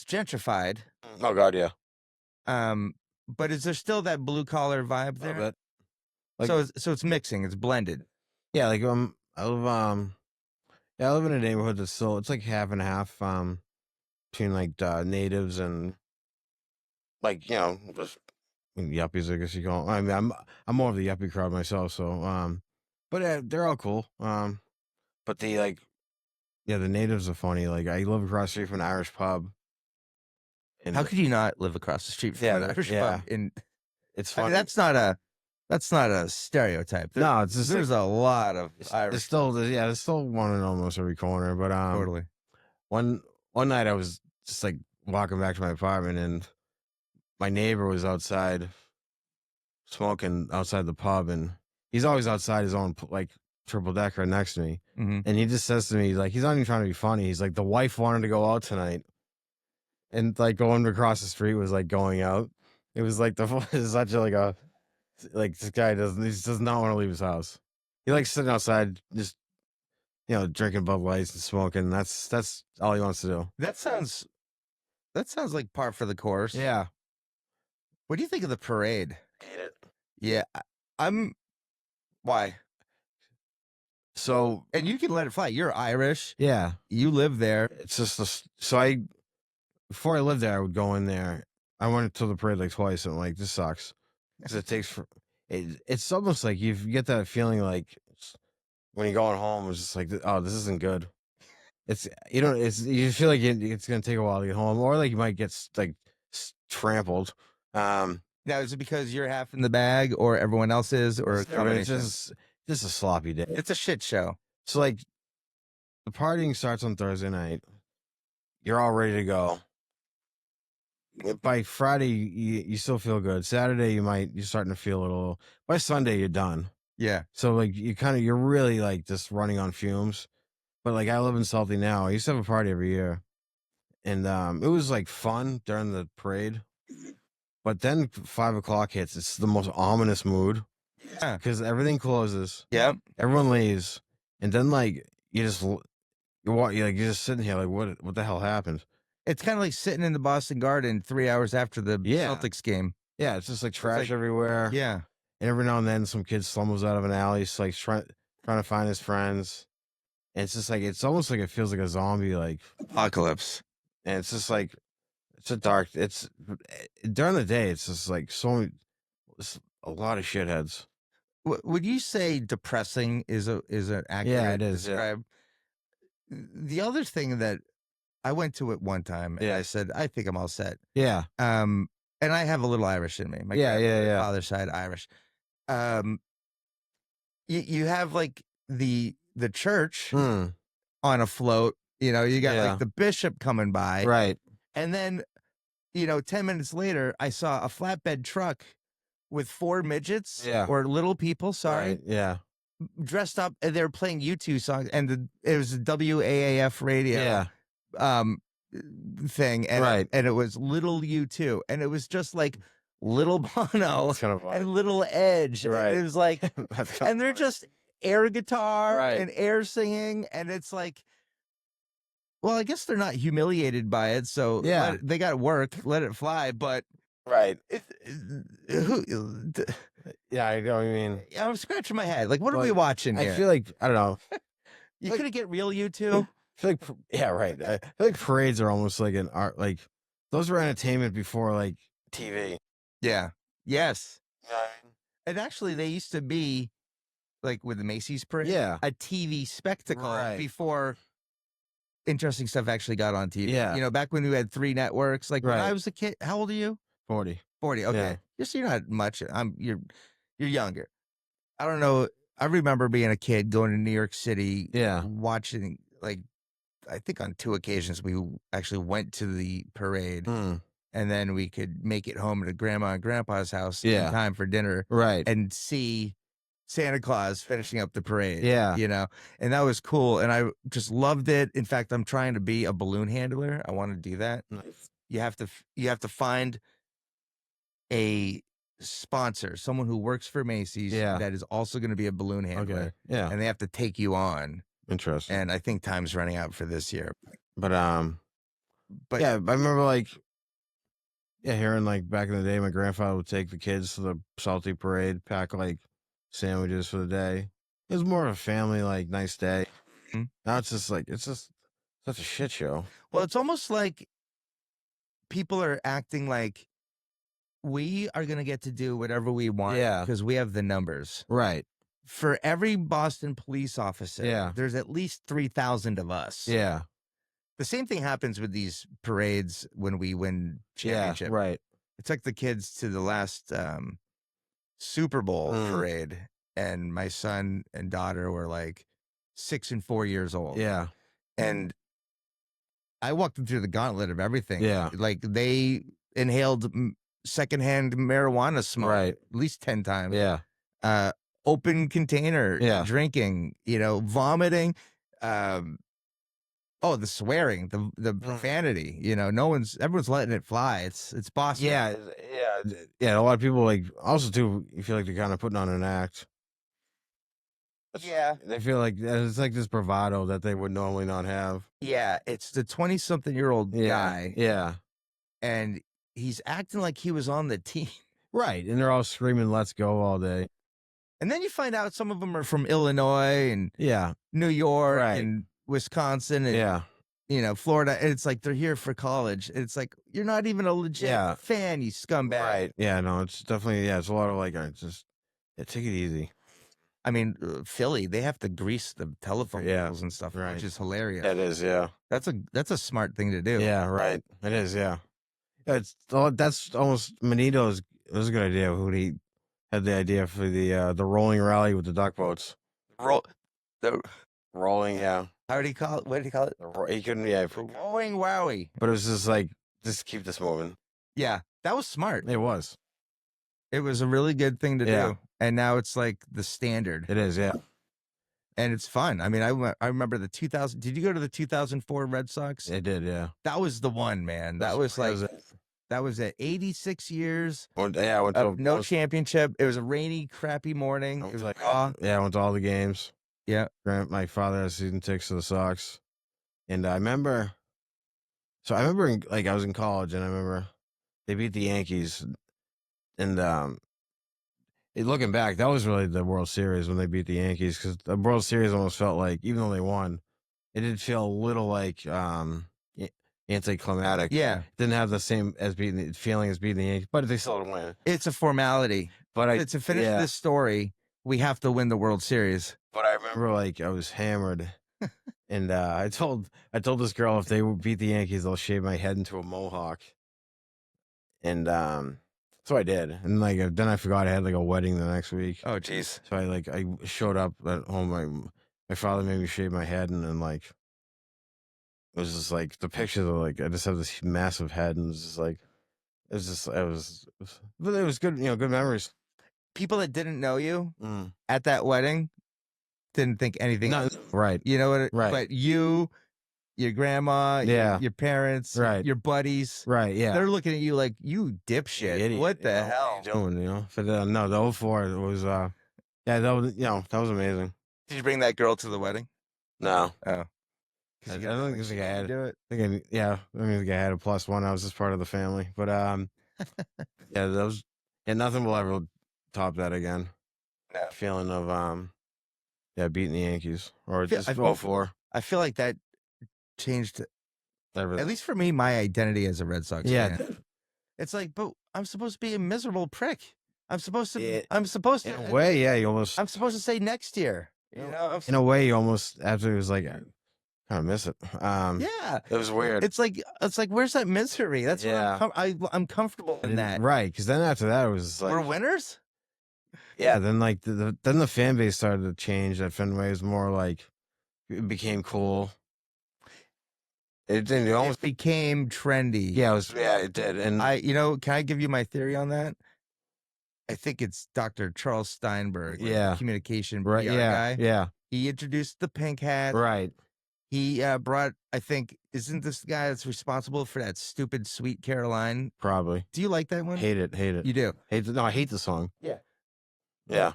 gentrified. Oh God, yeah. But is there still that blue collar vibe there? So it's mixing, it's blended. Yeah, like I live in a neighborhood that's still, it's like half and half between like natives and like just yuppies, I guess you call them. I mean, I'm more of the yuppie crowd myself, so but they're all cool. But the natives are funny. Like I live across the street from an Irish pub. And how could you not live across the street from an Irish pub? It's funny. I mean, that's not a stereotype. No, it's just there's a lot of Irish. There's still one in almost every corner. But totally. One night I was just like walking back to my apartment, and my neighbor was outside smoking outside the pub, and he's always outside his own like triple decker next to me, Mm-hmm. and he just says to me, like, he's not even trying to be funny. He's like, the wife wanted to go out tonight, and like going across the street was like going out. It was like it's such a, like this guy does not want to leave his house. He likes sitting outside, just drinking Bud Lights and smoking. That's all he wants to do. That sounds like par for the course. Yeah. What do you think of the parade? Hate it. Yeah, I'm. Why? So, and you can let it fly. You're Irish. Yeah. You live there. It's just before I lived there, I would go in there. I went to the parade like twice, and like, this sucks because it takes it's almost like you get that feeling like when you're going home, it's just like, oh, this isn't good. It's you feel like it's gonna take a while to get home, or like you might get trampled. Now, is it because you're half in the bag, or everyone else is, or a combination? It's just a sloppy day. It's a shit show. So like, the partying starts on Thursday night. You're all ready to go. By Friday, you still feel good. Saturday, you're starting to feel a little. By Sunday, you're done. Yeah. So like, you're really like just running on fumes. But like, I live in Salty now. I used to have a party every year, and it was like fun during the parade. But then 5 o'clock hits. It's the most ominous mood. Yeah. Because everything closes. Yeah. Everyone leaves, and then like you're just sitting here like, what the hell happened? It's kind of like sitting in the Boston Garden 3 hours after the Celtics game. Yeah, it's just like trash everywhere. Yeah. And every now and then some kid stumbles out of an alley, it's like trying to find his friends. And it's just like, it's almost like it feels like a zombie like apocalypse. And it's just like, during the day, it's just like it's a lot of shitheads. Would you say depressing is an accurate it is, describe? Yeah. The other thing that I went to it one time, and I said, I think I'm all set. Yeah. And I have a little Irish in me. My father's side Irish. You have like the church on a float. You got like the bishop coming by, right? And then 10 minutes later, I saw a flatbed truck with 4 midgets or little people. Sorry, right. Yeah. Dressed up, and they were playing U2 songs, and it was a WAAF radio thing, and and it was little U2, and it was just like little Bono and little Edge, right? And it was like, and they're just air guitar and air singing, and it's like, well, I guess they're not humiliated by it, so they got work, let it fly, but I know what you mean. I'm scratching my head. Like, what are we watching here? I feel like, I don't know. You couldn't get real U2? I feel like, right. I feel like parades are almost like an art. Like, those were entertainment before like TV. Yeah. Yes. And actually, they used to be like with the Macy's parade, a TV spectacle before interesting stuff actually got on TV. Yeah. Back when we had 3 networks. Like when I was a kid, how old are you? 40. 40. Okay. Just you're not much. You're younger. I don't know. I remember being a kid going to New York City. Watching, like, I think on 2 occasions we actually went to the parade, and then we could make it home to Grandma and Grandpa's house in time for dinner, and see Santa Claus finishing up the parade. And that was cool, and I just loved it. In fact, I'm trying to be a balloon handler. I want to do that. Nice. You have to find a sponsor, someone who works for Macy's that is also going to be a balloon handler. Okay. Yeah. And they have to take you on. Interesting. And I think time's running out for this year. But yeah, I remember like, hearing like back in the day, my grandfather would take the kids to the Salty parade, pack like sandwiches for the day. It was more of a family, like, nice day. Now it's just such a shit show. Well, it's almost like people are acting like we are going to get to do whatever we want because we have the numbers. Right. For every Boston police officer, there's at least 3,000 of us. Yeah. The same thing happens with these parades when we win championship. Yeah, right. It's like the kids to the last Super Bowl parade, and my son and daughter were like 6 and 4 years old. Yeah. And I walked them through the gauntlet of everything. Yeah. Like, they inhaled secondhand marijuana smoke at least 10 times. Yeah. open container Yeah. drinking, vomiting, the swearing, the profanity, everyone's letting it fly. It's boss. Yeah. A lot of people like also too. You feel like they're kind of putting on an act. Yeah. They feel like it's like this bravado that they would normally not have. Yeah, it's the 20-something-year-old guy, Yeah. and he's acting like he was on the team. Right. And they're all screaming, "Let's go" all day. And then you find out some of them are from Illinois and New York and Wisconsin and Florida. And it's like they're here for college. It's like you're not even a legit fan, you scumbag. Right. Yeah, no, it's definitely it's a lot of like take it easy. I mean, Philly, they have to grease the telephone poles and stuff, which is hilarious. It is, yeah. That's a smart thing to do. Yeah, right. It is, yeah. That's almost Manito's. It was a good idea. Who he had the idea for the rolling rally with the duck boats. The rolling, yeah. How did he call it? What did he call it? He couldn't, Rolling wowie. But it was just like, just keep this moving. Yeah, that was smart. It was. It was a really good thing to do. And now it's like the standard. It is, yeah. And it's fun. I mean, I remember the 2000. Did you go to the 2004 Red Sox? I did, yeah. That was the one, man. That was at 86 years. Of no championship. It was a rainy, crappy morning. It was like, I went to all the games. Yeah. My father has season tickets to the Sox. And I remember, I was in college and I remember they beat the Yankees. And looking back, that was really the World Series when they beat the Yankees, because the World Series almost felt like, even though they won, it did feel a little like anticlimactic. Yeah. It didn't have the same feeling as beating the Yankees, but they still didn't win. It's a formality. But to finish this story, we have to win the World Series. But I remember I was hammered. And I told this girl if they beat the Yankees, they'll shave my head into a mohawk. And so I did. And then I forgot I had a wedding the next week. Oh, jeez. So I showed up at home. My father made me shave my head, and then it was just the pictures of I just have this massive head, and it was good, good memories. People that didn't know you at that wedding didn't think anything. Right. You know what? Right. But you, your grandma, your parents, your buddies, they're looking at you like, you dipshit. Idiot, what the hell? What are you doing? But no, the 04 was that was amazing. Did you bring that girl to the wedding? No. Oh. I don't think I had do it. I think I had a +1. I was just part of the family. But that was nothing will ever top that again. No. Feeling of beating the Yankees or just 04. I feel like that changed everything. At least for me, my identity as a Red Sox fan. It's like, but I'm supposed to be a miserable prick. I'm supposed to in a way, you almost I'm supposed to say next year. In a way, you almost after it was I kind of miss it. Yeah. It was weird. It's like where's that misery? That's what I'm comfortable in that. Right, because then after that it was we're winners? Yeah, then then the fan base started to change. That Fenway was more it became cool. It almost became trendy. Yeah, it did. And can I give you my theory on that? I think it's Dr. Charles Steinberg, communication PR guy. Yeah. He introduced the pink hat. Right. He brought, I think, isn't this the guy that's responsible for that stupid Sweet Caroline? Probably. Do you like that one? Hate it. You do? No, I hate the song. Yeah. Yeah.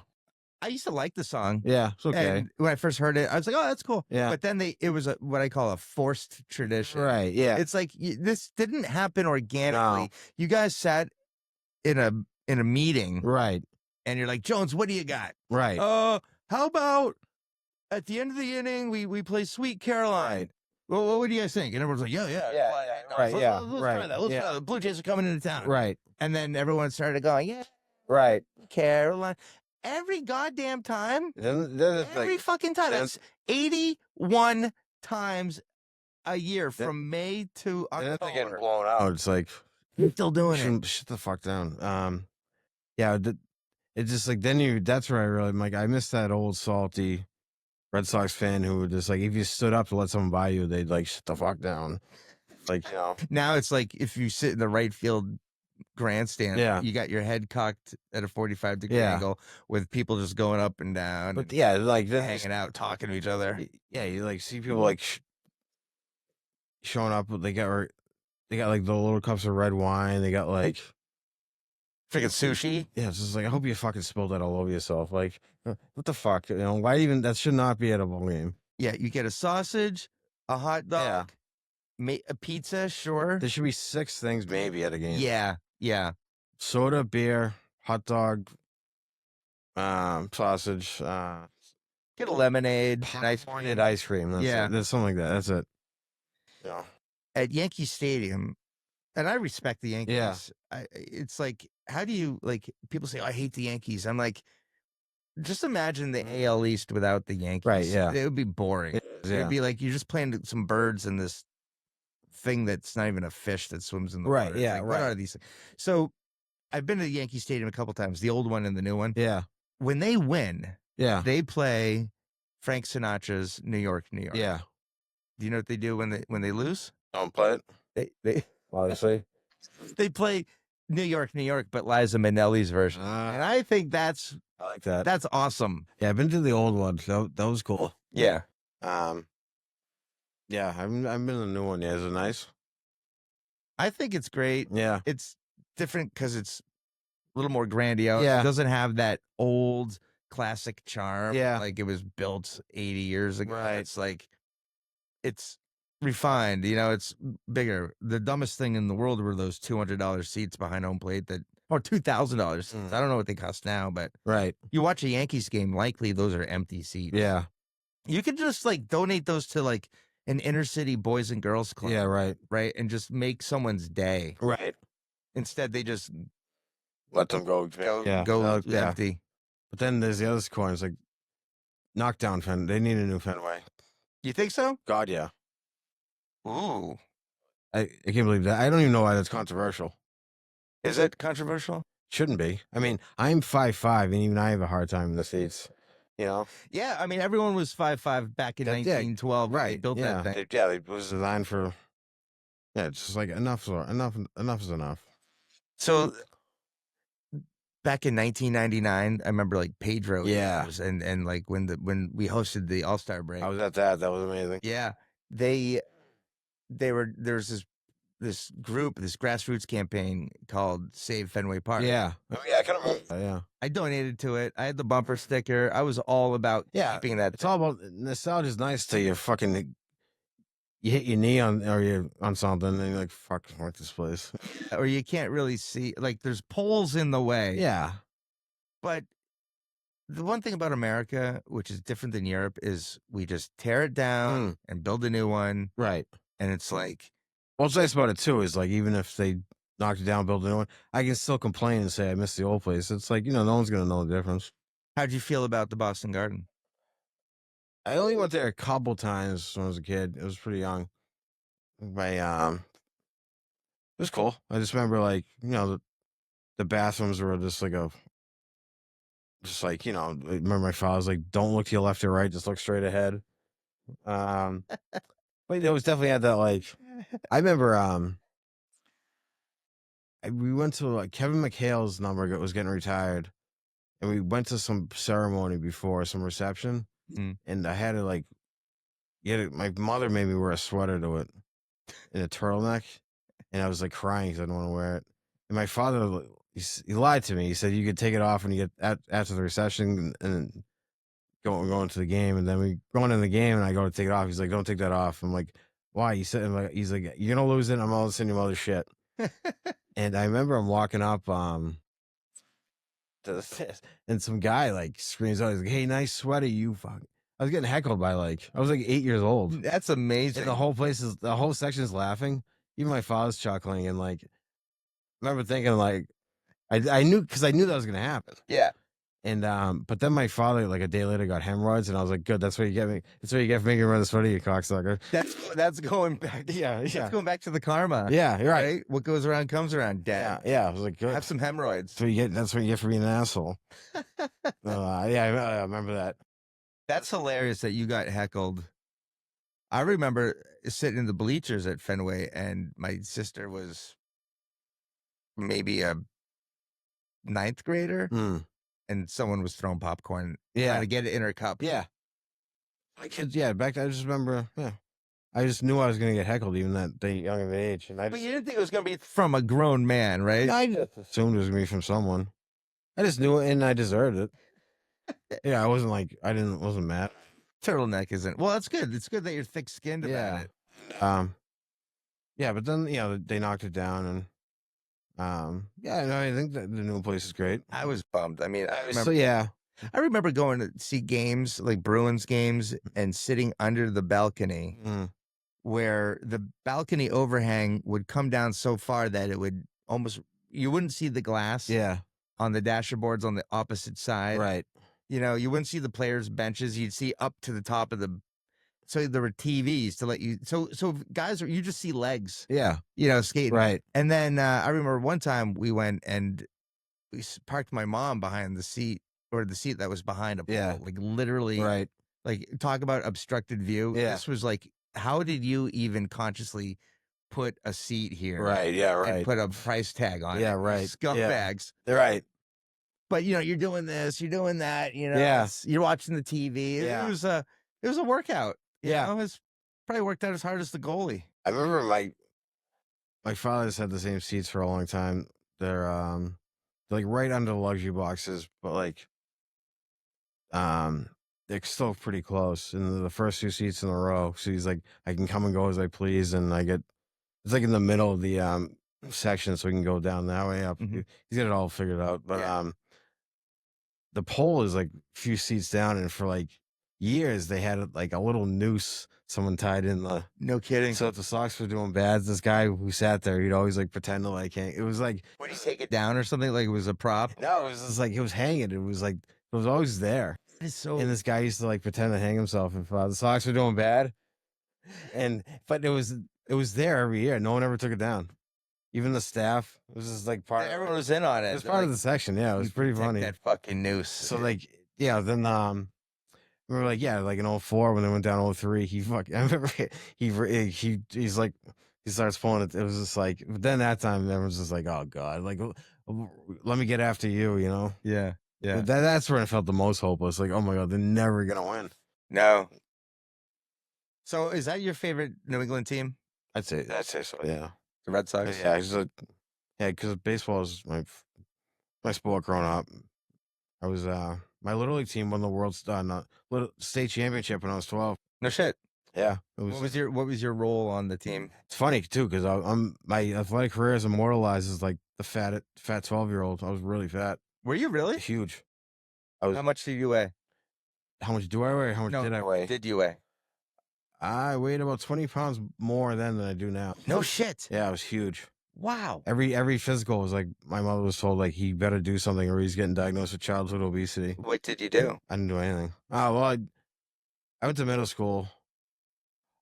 I used to like the song. Yeah, it's okay. And when I first heard it, I was like, oh, that's cool. Yeah. But then it was what I call a forced tradition. Right, yeah. It's like, this didn't happen organically. No. You guys sat in a meeting. Right. And you're like, Jones, what do you got? Right. How about at the end of the inning, we play Sweet Caroline? Right. Well, what do you guys think? And everyone's like, yeah. Right, yeah. Let's try that. Let's try that. The Blue Jays are coming into town. Right. And then everyone started going, yeah. Right. Caroline. Every goddamn time. Every fucking time. That's 81 times a year from May to October. And then they get blown out. It's like, you're still doing it. Shut the fuck down. It's just that's where I really, I miss that old salty Red Sox fan who would just if you stood up to let someone buy you, they'd shut the fuck down. Now it's if you sit in the right field grandstand. Yeah. You got your head cocked at a 45-degree Yeah. angle with people just going up and down. But and yeah, like hanging out, talking to each other. Yeah, you like see people like showing up. They got like the little cups of red wine. They got like Freaking sushi. Yeah, it's just like I hope you fucking spilled that all over yourself. Like, what the fuck? You know, why even that should not be at a ball game. Yeah, you get a sausage, a hot Yeah. dog, a pizza, sure. There should be 6 things maybe at a game. Yeah. Soda, beer, hot dog, sausage, Get a lemonade, popcorn and ice cream. That's Yeah. it. That's something like that. That's it. Yeah. At Yankee Stadium, and I respect the Yankees. Yeah. It's like, how do you, like, people say, oh, I hate the Yankees. I'm like, just imagine the AL East without the Yankees. Right, yeah. It would be boring. It'd be like you're just playing some birds in this thing that's not even a fish that swims in the water. It's Yeah, like, what are these things? So I've been to the Yankee Stadium a couple times, the old one and the new one. Yeah. When they win, Yeah. they play Frank Sinatra's New York, New York. Yeah. Do you know what they do when they lose? Don't play it. They Obviously. they play New York, New York, but Liza Minnelli's version. And I think that's I like that. That's awesome. Yeah, I've been to the old one. That was cool. Yeah. Yeah, I've been to the new one. Yeah, is it nice? I think it's great. Yeah. It's different because it's a little more grandiose. Yeah. It doesn't have that old classic charm. Yeah. Like it was built 80 years ago. Right. It's like, it's refined, it's bigger. The dumbest thing in the world were those $200 seats behind home plate or $2,000. I don't know what they cost now, but Right. you watch a Yankees game, likely those are empty seats. Yeah. You could just like donate those to like an inner city boys and girls club. Yeah, right. Right. And just make someone's day. Right. Instead, they just Let them go. go empty. But then there's the other coin. It's like knockdown Fenway. They need a new Fenway. You think so? God, yeah. Ooh. I can't believe that. I don't even know why that's controversial. Is it controversial? Shouldn't be. I mean, I'm 5'5", and even I have a hard time in the seats. You know? Yeah, I mean, everyone was 5'5" back in 1912. Right. They built that thing. It was designed for. Yeah, it's just like enough is enough. So back in 1999, I remember like Pedro. Yeah. And like when we hosted the All-Star break. I was at that. That was amazing. Yeah. There's this group, this grassroots campaign called Save Fenway Park. Yeah. Oh, yeah, I kind of remember that, yeah. I donated to it. I had the bumper sticker. I was all about keeping that. It's all about nostalgia. Is nice till you hit your knee on something and you're like, fuck this place. Or you can't really see, like there's poles in the way. Yeah. But the one thing about America, which is different than Europe, is we just tear it down and build a new one. Right. And it's like, what's nice about it too is like even if they knocked it down, build a new one, I can still complain and say I miss the old place. It's like, no one's gonna know the difference. How'd you feel about the Boston Garden? I only went there a couple times when I was a kid. It was pretty young. It was cool. I just remember like, the bathrooms were just like I remember my father was like, don't look to your left or right, just look straight ahead. But it was definitely had that like, I remember we went to Kevin McHale's number was getting retired, and we went to some ceremony before, some reception, and I had to my mother made me wear a sweater to it and a turtleneck, and I was like crying because I didn't want to wear it. And my father, he lied to me. He said you could take it off when you get after the reception and go into the game. And then we go into the game, and I go to take it off. He's like, "Don't take that off." I'm like, "Why?" He's like, "You're gonna lose it. I'm all listening to your mother's shit." And I remember I'm walking up to the and some guy screams out, he's like, "Hey, nice sweater, you fuck." I was getting heckled by I was 8 years old. That's amazing. And the whole section's laughing. Even my father's chuckling, and I remember thinking I knew because I knew that was gonna happen. Yeah. And but then my father a day later got hemorrhoids, and I was like, "Good, that's what you get me. That's what you get for making me run the sweater, you cocksucker." That's going back. Yeah. That's going back to the karma. Yeah, you're right. What goes around comes around, Dad. Yeah. I was like, "Good." Have some hemorrhoids. That's what you get for being an asshole. I remember that. That's hilarious that you got heckled. I remember sitting in the bleachers at Fenway, and my sister was maybe a ninth grader, and someone was throwing popcorn, trying to get it in her cup. Yeah. My kids, back then, I just remember, I just knew I was going to get heckled even at that young of age. And But you didn't think it was going to be from a grown man, right? I just assumed it was going to be from someone. I just knew it and I deserved it. Yeah, I wasn't like, wasn't mad. Turtleneck isn't. Well, that's good. It's good that you're thick-skinned about it. Yeah, but then, they knocked it down and, I think that the new place is great. I was bummed. I mean, I remember, So, yeah. I remember going to see games, like Bruins games, and sitting under the balcony where the balcony overhang would come down so far that it would almost, you wouldn't see the glass on the dashboards on the opposite side. Right. You wouldn't see the players' benches. You'd see up to the top of the, so there were TVs to let you, so guys, you just see legs. Yeah. Skating. Right. And then I remember one time we went and we parked my mom behind the seat, or the seat that was behind a pole, like literally, Right. like talk about obstructed view. Yeah. This was like, how did you even consciously put a seat here? Right. Yeah. Right. And put a price tag on it. Yeah. Right. Scumbags. Yeah. Right. But you're doing this, you're doing that, Yeah. you're watching the TV. Yeah. It was a workout. Yeah. It was probably worked out as hard as the goalie. I remember my father's had the same seats for a long time. They're like right under the luxury boxes, but like they're still pretty close in the first two seats in a row. So he's like, I can come and go as I please, and it's like in the middle of the section, so we can go down that way up. He's got it all figured out. But the pole is like a few seats down, and for like years they had like a little noose someone tied in the. No kidding. So if the Sox were doing bad, this guy who sat there, he'd always like pretend to like hang. It was like, would he take it down or something? Like it was a prop? No, it was just like it was hanging. It was like it was always there. It's so. And this guy used to like pretend to hang himself if the Sox were doing bad. But it was there every year. No one ever took it down. Even the staff. It was just like part. Everyone was in on it. It was part of the section. Yeah, it was pretty funny. That fucking noose. So like, then we were like, like in 04 when they went down 03, I remember he's like, he starts pulling it. It was just like, but then that time everyone's just like, oh God, like, let me get after you, Yeah. Yeah. But that's when I felt the most hopeless. Like, oh my God, they're never going to win. No. So is that your favorite New England team? I'd say so. Yeah. The Red Sox? Yeah. Because baseball was my sport growing up. I was, my Little League team won the world state championship when I was 12. No shit. Yeah. What was your role on the team? It's funny too, because my athletic career is immortalized as like the fat 12-year-old. I was really fat. Were you really? Huge. How much did you weigh? How much do I weigh? How much did I weigh? Did you weigh? I weighed about 20 pounds more then than I do now. No shit. Yeah, I was huge. Wow. Every physical was like, my mother was told like he better do something or he's getting diagnosed with childhood obesity. What did you do? I didn't do anything. Oh, well, I went to middle school.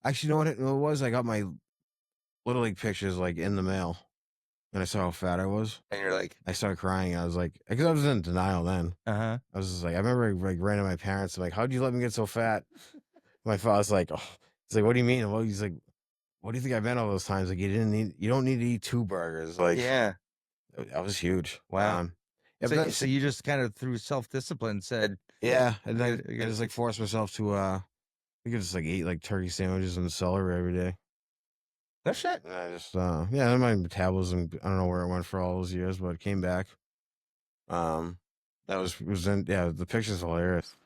Actually, you know what it was? I got my Little League pictures like in the mail, and I saw how fat I was. And you're like, I started crying. I was like, because I was in denial then. I was just like, I remember like ran to my parents. I'm like, how'd you let me get so fat? My father's like, oh. He's like, what do you mean? Well, he's like, what do you think I've been all those times? Like, you don't need to eat 2 burgers. Like, yeah, that was huge. Wow. Yeah, so you just kind of through self-discipline said, yeah, and then I just like forced myself to you could just like eat like turkey sandwiches and celery every day. No shit. And I just then my metabolism, I don't know where it went for all those years, but it came back. That was in, the picture's hilarious.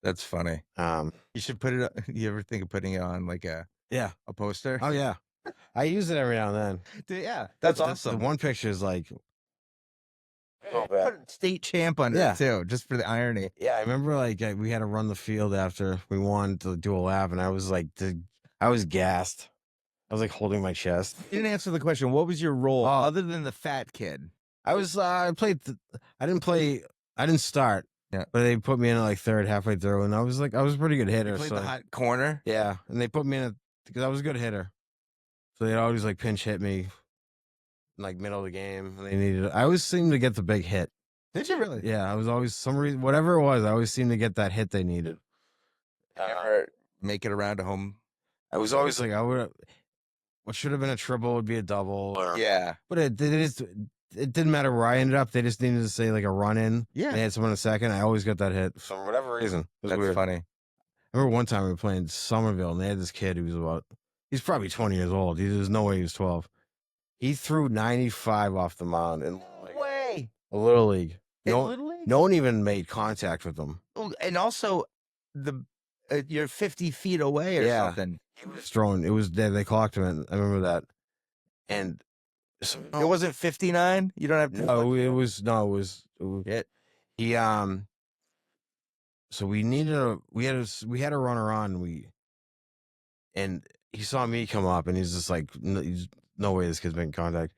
That's funny. You should put it. You ever think of putting it on like a poster? Oh yeah, I use it every now and then. Yeah, that's awesome. The one picture is like, put state champ on it too, just for the irony. Yeah, I remember like we had to run the field after we wanted to do a lap, and I was like, I was gassed. I was like holding my chest. You didn't answer the question. What was your role other than the fat kid? I was I didn't start. Yeah, but they put me in at like third, halfway through, and I was a pretty good hitter. You played the hot corner. Yeah, and they put me in because I was a good hitter, so they'd always like pinch hit me, like middle of the game. And I always seemed to get the big hit. Did you really? Yeah, I was always some reason, whatever it was, I always seemed to get that hit they needed. Ever make it around to home? I was always like, what should have been a triple would be a double. Yeah, but it it didn't matter where I ended up. They just needed to say like a run in. Yeah. They had someone in a second. I always got that hit for whatever reason. It was That's weird. funny. I remember one time we were playing Somerville, and they had this kid who was he's probably 20 years old. There's no way he was 12. He threw 95 off the mound in No way. a Little League. Little League? No one even made contact with him. And also, you're 50 feet away or something. He was throwing. It was dead. They clocked him. And I remember that. And so, It wasn't 59. You don't have to. no, it was It. he So we had a runner on. And he saw me come up, and he's just like, no way this kid's making contact.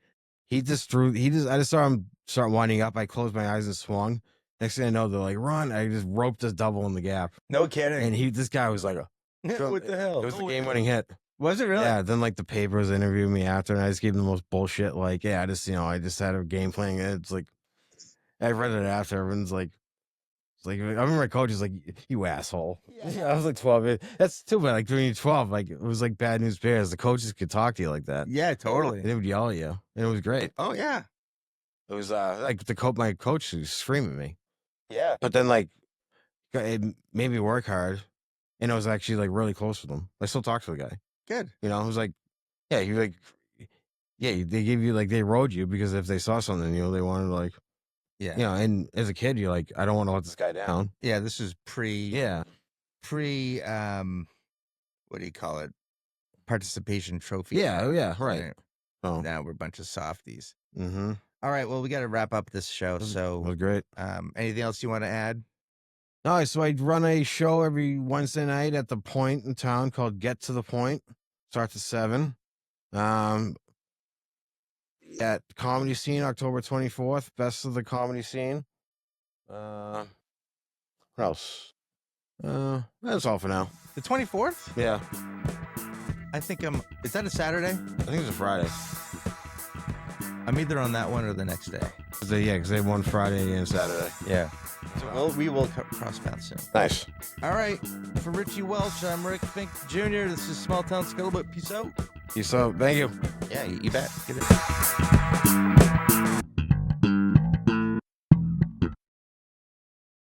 I just saw him start winding up. I closed my eyes and swung. Next thing I know, they're like, run. I just roped this double in the gap. No kidding. And this guy was like, what the hell? it was the game-winning hit. Was it really? Yeah. Then like the papers interviewed me after, and I just gave them the most bullshit. Like, yeah, I just had a game plan. It's like, I read it after. Everyone's like, I remember my coach was like, you asshole. Yeah, I was like 12. That's too bad. Like when you're 12, like it was like bad news bears. The coaches could talk to you like that. Yeah, totally. And they would yell at you, and it was great. Oh yeah. It was like my coach was screaming at me. Yeah. But then like it made me work hard, and I was actually like really close with him. I still talk to the guy. Good. You know, it was like, yeah, you're like, yeah, they gave you like they rode you because if they saw something, they wanted to like. Yeah. You know, and as a kid, you're like, I don't want to let this guy down. Yeah, this is pre what do you call it? Participation trophy. Yeah, right. Oh. Now we're a bunch of softies. Mm-hmm. All right, well, we got to wrap up this show. So it was great. Anything else you want to add? No, so I run a show every Wednesday night at the Point in town called Get to the Point. Starts at 7. At Comedy Scene, October 24th. Best of the Comedy Scene. What else? That's all for now. The 24th? Yeah. I think is that a Saturday? I think it's a Friday. I'm either on that one or the next day. Because they won Friday and Saturday. Yeah. So we will cross paths soon. Nice. All right. For Richie Welch, I'm Rick Fink Jr. This is Small Town Scuttlebutt. Peace out. Peace out. Thank you. Yeah, you bet. Get it.